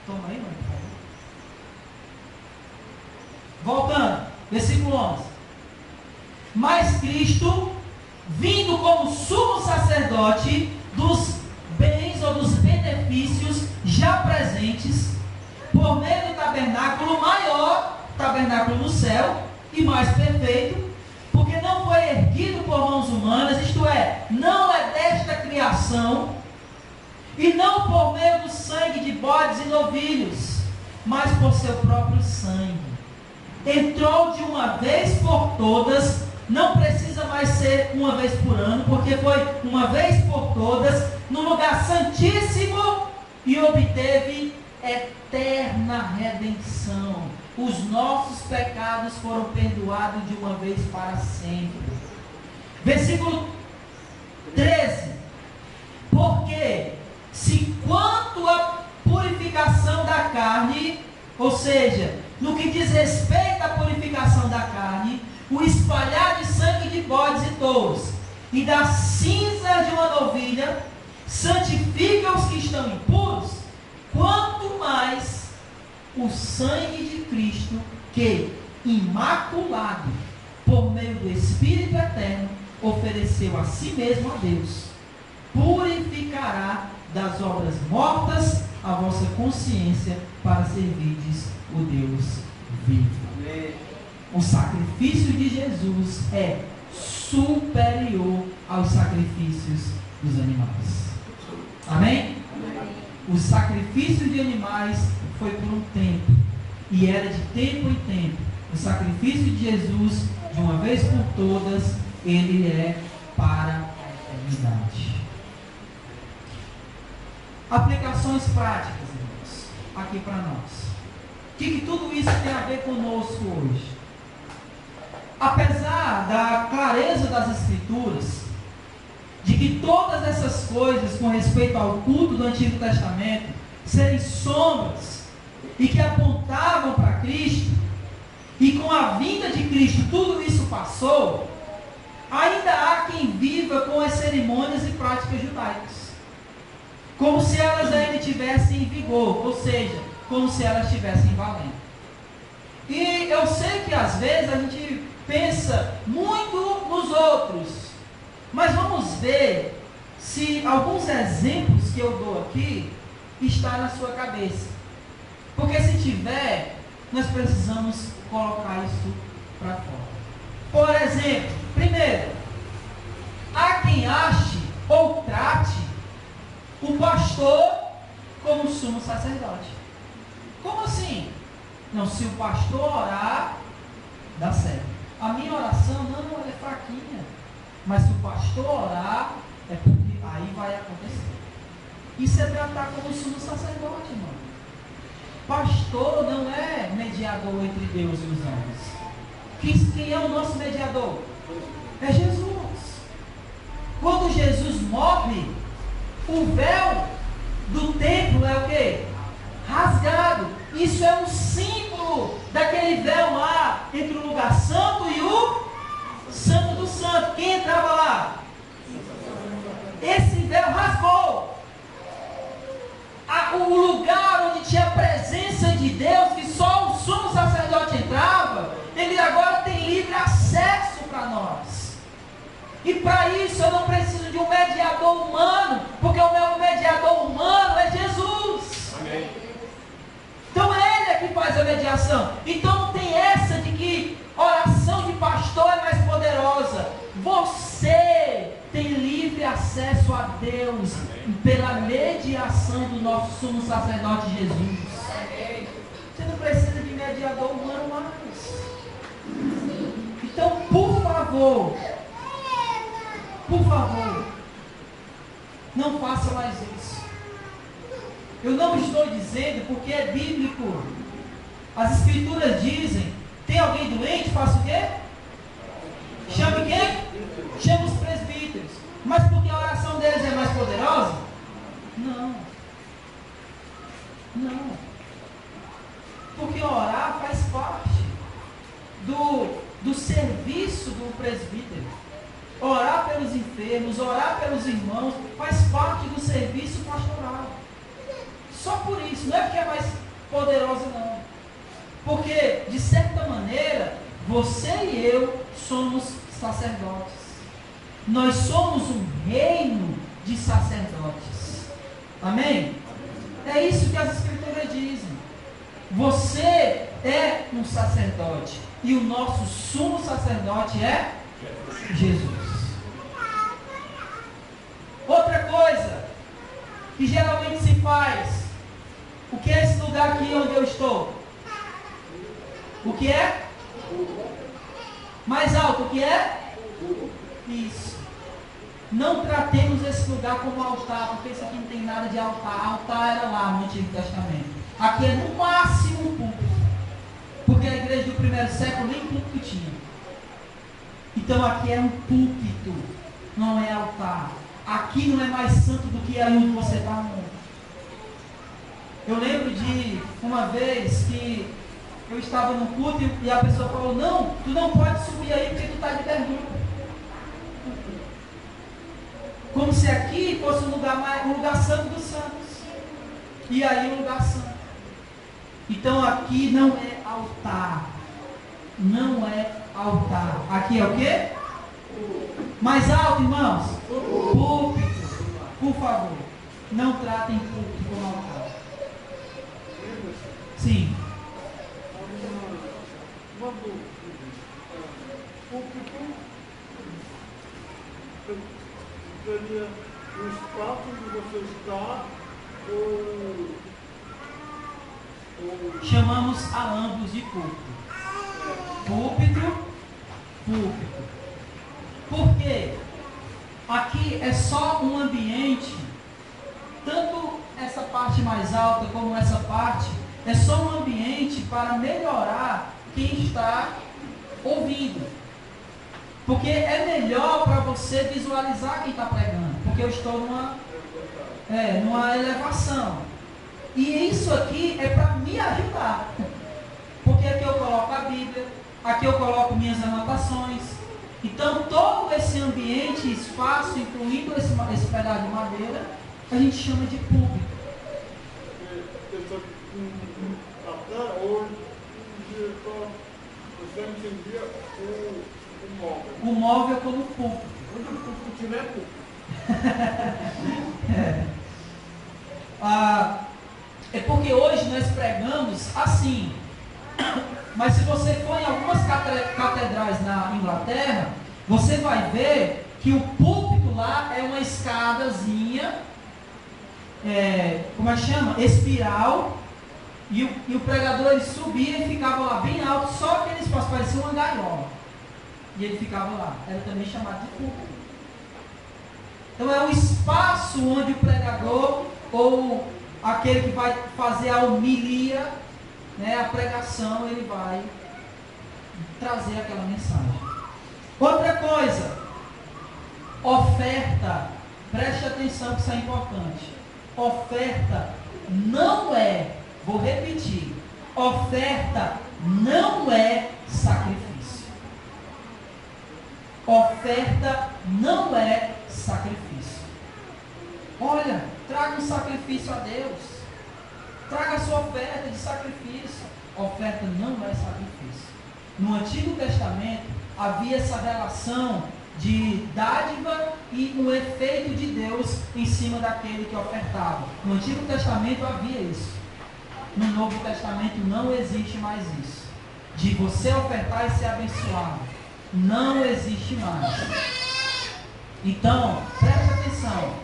Toma aí, mano. Voltando, versículo 11. Mas Cristo, vindo como sumo sacerdote dos bens ou dos benefícios já presentes, por meio do tabernáculo maior, tabernáculo no céu, e mais perfeito, porque não foi erguido por mãos humanas, isto é, não é desta criação, e não por meio do sangue de bodes e novilhos, mas por seu próprio sangue. Entrou de uma vez por todas, não precisa mais ser uma vez por ano, porque foi uma vez por todas, no lugar santíssimo, e obteve eterna redenção. Os nossos pecados foram perdoados de uma vez para sempre. Versículo 13. Porque se quanto à purificação da carne, ou seja, no que diz respeito à purificação da carne, o espalhar de sangue de bodes e touros e da cinza de uma novilha santifica os que estão impuros, quanto mais o sangue de Cristo, que, imaculado por meio do Espírito Eterno, ofereceu a si mesmo a Deus, purificará das obras mortas a vossa consciência para servirdes o Deus vivo. Amém. O sacrifício de Jesus é superior aos sacrifícios dos animais. Amém? Amém. O sacrifício de animais foi por um tempo, e era de tempo em tempo. O sacrifício de Jesus, de uma vez por todas, ele é para a eternidade. Aplicações práticas, irmãos, aqui para nós. O que tudo isso tem a ver conosco hoje? Apesar da clareza das Escrituras, de que todas essas coisas com respeito ao culto do Antigo Testamento serem sombras e que apontavam para Cristo, e com a vinda de Cristo tudo isso passou, ainda há quem viva com as cerimônias e práticas judaicas, como se elas ainda estivessem em vigor, ou seja, como se elas estivessem valendo. E eu sei que às vezes a gente pensa muito nos outros, mas vamos ver se alguns exemplos que eu dou aqui estão na sua cabeça, porque se tiver, nós precisamos colocar isso para fora. Por exemplo, primeiro, há quem ache ou trate o pastor como sumo sacerdote. Como assim? Não, se o pastor orar, dá certo. A minha oração, não, ela é fraquinha. Mas se o pastor orar, é porque aí vai acontecer. Isso é tratar como sumo sacerdote, irmão. Pastor não é mediador entre Deus e os homens. Quem é o nosso mediador? É Jesus. Quando Jesus morre, o véu do templo é o quê? Rasgado. Isso é um símbolo daquele véu lá entre o lugar santo e o santo do santo. Quem entrava lá? Esse véu rasgou. O lugar onde tinha a presença de Deus, que só o sumo sacerdote para isso eu não preciso de um mediador humano, porque o meu mediador humano é Jesus. Amém. Então Ele é que faz a mediação. Então não tem essa de que oração de pastor é mais poderosa. Você tem livre acesso a Deus pela mediação do nosso sumo sacerdote Jesus. Você não precisa de mediador humano mais. Então, por favor, não faça mais isso. Eu não estou dizendo porque é bíblico. As escrituras dizem: tem alguém doente, faça o quê? Chame quem? Chame os presbíteros. Mas porque a oração deles é mais poderosa? Não. Porque orar faz parte do serviço do presbítero. Orar pelos enfermos, orar pelos irmãos, faz parte do serviço pastoral. Só por isso, não é porque é mais poderosa, não. Porque, de certa maneira, você e eu somos sacerdotes. Nós somos um reino de sacerdotes. Amém? É isso que as escrituras dizem. Você é um sacerdote. E o nosso sumo sacerdote é Jesus. Outra coisa que geralmente se faz. O que é esse lugar aqui onde eu estou? O que é? Mais alto, o que é? Isso. Não tratemos esse lugar como altar, porque isso aqui não tem nada de altar. Altar era lá no Antigo Testamento. Aqui é no máximo um púlpito. Porque a igreja do primeiro século nem púlpito tinha. Então aqui é um púlpito, não é altar. Aqui não é mais santo do que aí onde você está. Eu lembro de uma vez que eu estava no culto e a pessoa falou: não, tu não pode subir aí porque tu está de bermuda. Como se aqui fosse um lugar santo dos santos. E aí um lugar santo. Então aqui não é altar. Não é altar. Aqui é o quê? Mais alto, irmãos? Púlpito. Por favor, não tratem púlpito como altar. Sim. Uma dúvida. Púlpito seria o espaço onde você está ou Chamamos a ambos de púlpito. Púlpito. Por quê? Aqui é só um ambiente, tanto essa parte mais alta como essa parte, é só um ambiente para melhorar quem está ouvindo. Porque é melhor para você visualizar quem está pregando, porque eu estou numa elevação. E isso aqui é para me ajudar. Porque aqui eu coloco a Bíblia, aqui eu coloco minhas anotações. Então todo esse ambiente, espaço, incluindo esse pedaço de madeira, a gente chama de púlpito. Até hoje, você entendia o móvel. O móvel como púlpito. Onde o púlpito tiver púlpito. É porque hoje nós pregamos assim. Mas se você for em algumas catedrais na Inglaterra, você vai ver que o púlpito lá é uma escadazinha, como é que chama? Espiral, e o pregador ele subia e ficava lá bem alto, só aquele espaço, parecia uma gaiola. E ele ficava lá, era também chamado de púlpito. Então é o espaço onde o pregador, ou aquele que vai fazer a homilia, a pregação, ele vai trazer aquela mensagem. Outra coisa, oferta. Preste atenção que isso é importante. Oferta não é, vou repetir, oferta não é sacrifício. Oferta não é sacrifício. Olha, traga um sacrifício a Deus. Traga a sua oferta de sacrifício. Oferta não é sacrifício. No Antigo Testamento havia essa relação de dádiva e um efeito de Deus em cima daquele que ofertava. No Antigo Testamento havia isso. No Novo Testamento não existe mais isso. De você ofertar e ser abençoado. Não existe mais. Então, preste atenção.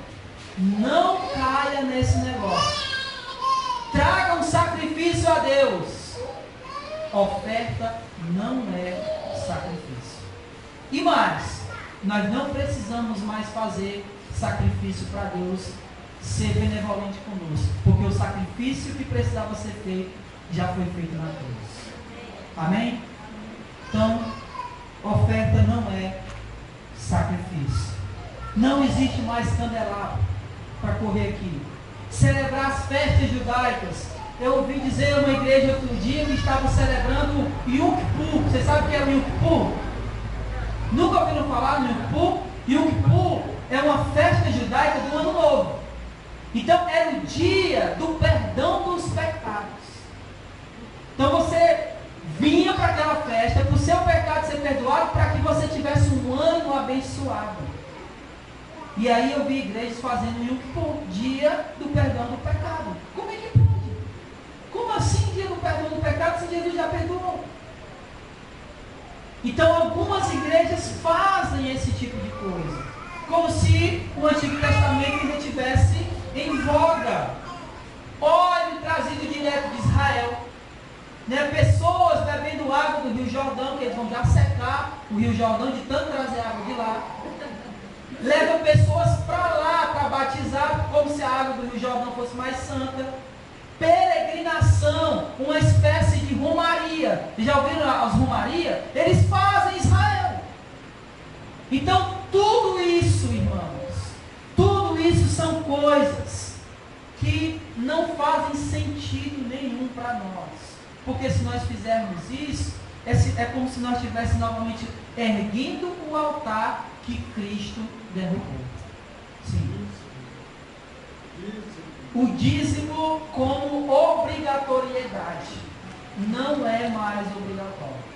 Não caia nesse negócio. Traga um sacrifício a Deus. Oferta não é sacrifício. E mais, nós não precisamos mais fazer sacrifício para Deus ser benevolente conosco, porque o sacrifício que precisava ser feito já foi feito na cruz. Amém? Então, oferta não é sacrifício. Não existe mais candelabro para correr aqui. Celebrar as festas judaicas. Eu ouvi dizer uma igreja outro dia que estava celebrando Yom Kippur. Você sabe o que é o Yom Kippur? Nunca ouviram falar no Yom Kippur? Yom Kippur é uma festa judaica do Ano Novo. Então era o dia do perdão dos pecados. Então você vinha para aquela festa, para o seu pecado ser perdoado, para que você tivesse um ano abençoado. E aí eu vi igrejas fazendo Yom Kippur, dia do perdão do pecado. Como é que pode? Como assim dia do perdão do pecado se Jesus já perdoou? Então algumas igrejas fazem esse tipo de coisa, como se o Antigo Testamento ainda estivesse em voga. Óleo trazido direto de Israel, né? Pessoas bebendo água do Rio Jordão, que eles vão já secar o Rio Jordão de tanto trazer água de lá. Leva pessoas para lá para batizar, como se a água do Rio Jordão fosse mais santa. Peregrinação, uma espécie de romaria. Já ouviram as romarias? Eles fazem em Israel. Então tudo isso, irmãos, tudo isso são coisas que não fazem sentido nenhum para nós. Porque se nós fizermos isso, é como se nós estivéssemos novamente erguendo o altar que Cristo derrubou. Sim. O dízimo como obrigatoriedade não é mais obrigatório.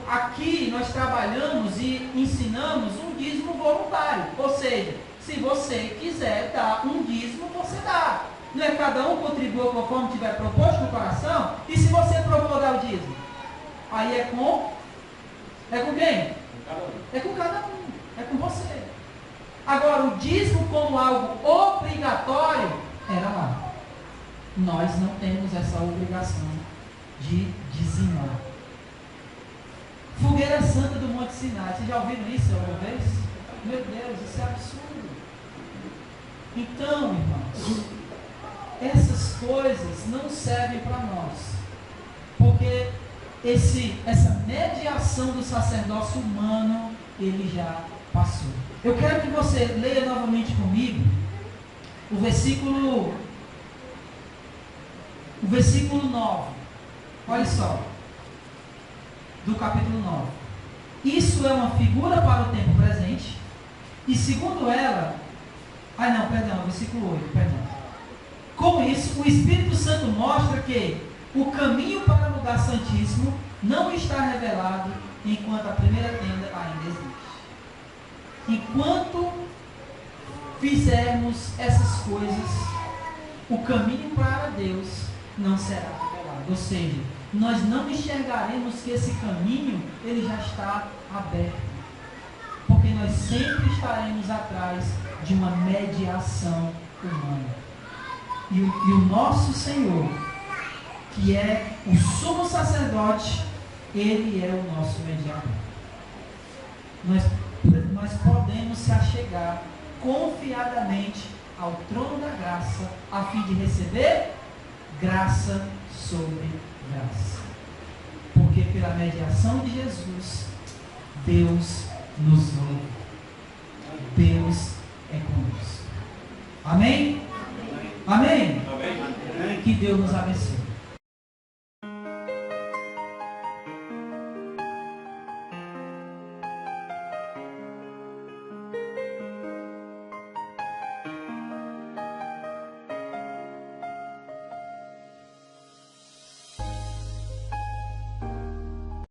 Aqui nós trabalhamos e ensinamos um dízimo voluntário. Ou seja, se você quiser dar um dízimo, você dá. Não é cada um contribua conforme tiver proposto no coração? E se você propor dar o dízimo? Aí é com quem? É com cada um. É com você. Agora, o dízimo como algo obrigatório, era lá. Nós não temos essa obrigação de dizimar. Fogueira Santa do Monte Sinai. Vocês já ouviram isso alguma vez? Meu Deus, isso é absurdo. Então, irmãos, essas coisas não servem para nós. Porque essa mediação do sacerdócio humano, ele já passou. Eu quero que você leia novamente comigo o versículo 9. Olha só. Do capítulo 9. Isso é uma figura para o tempo presente. E segundo ela... versículo 8, perdão. Com isso, o Espírito Santo mostra que o caminho para o lugar santíssimo não está revelado enquanto a primeira tenda ainda existe. Enquanto fizermos essas coisas, o caminho para Deus não será revelado. Ou seja, nós não enxergaremos que esse caminho ele já está aberto. Porque nós sempre estaremos atrás de uma mediação humana. E o nosso Senhor, que é o sumo sacerdote, ele é o nosso mediador. Nós podemos se achegar confiadamente ao trono da graça, a fim de receber graça sobre graça. Porque pela mediação de Jesus, Deus nos ouve. Deus é conosco. Amém? Amém? Amém? Que Deus nos abençoe.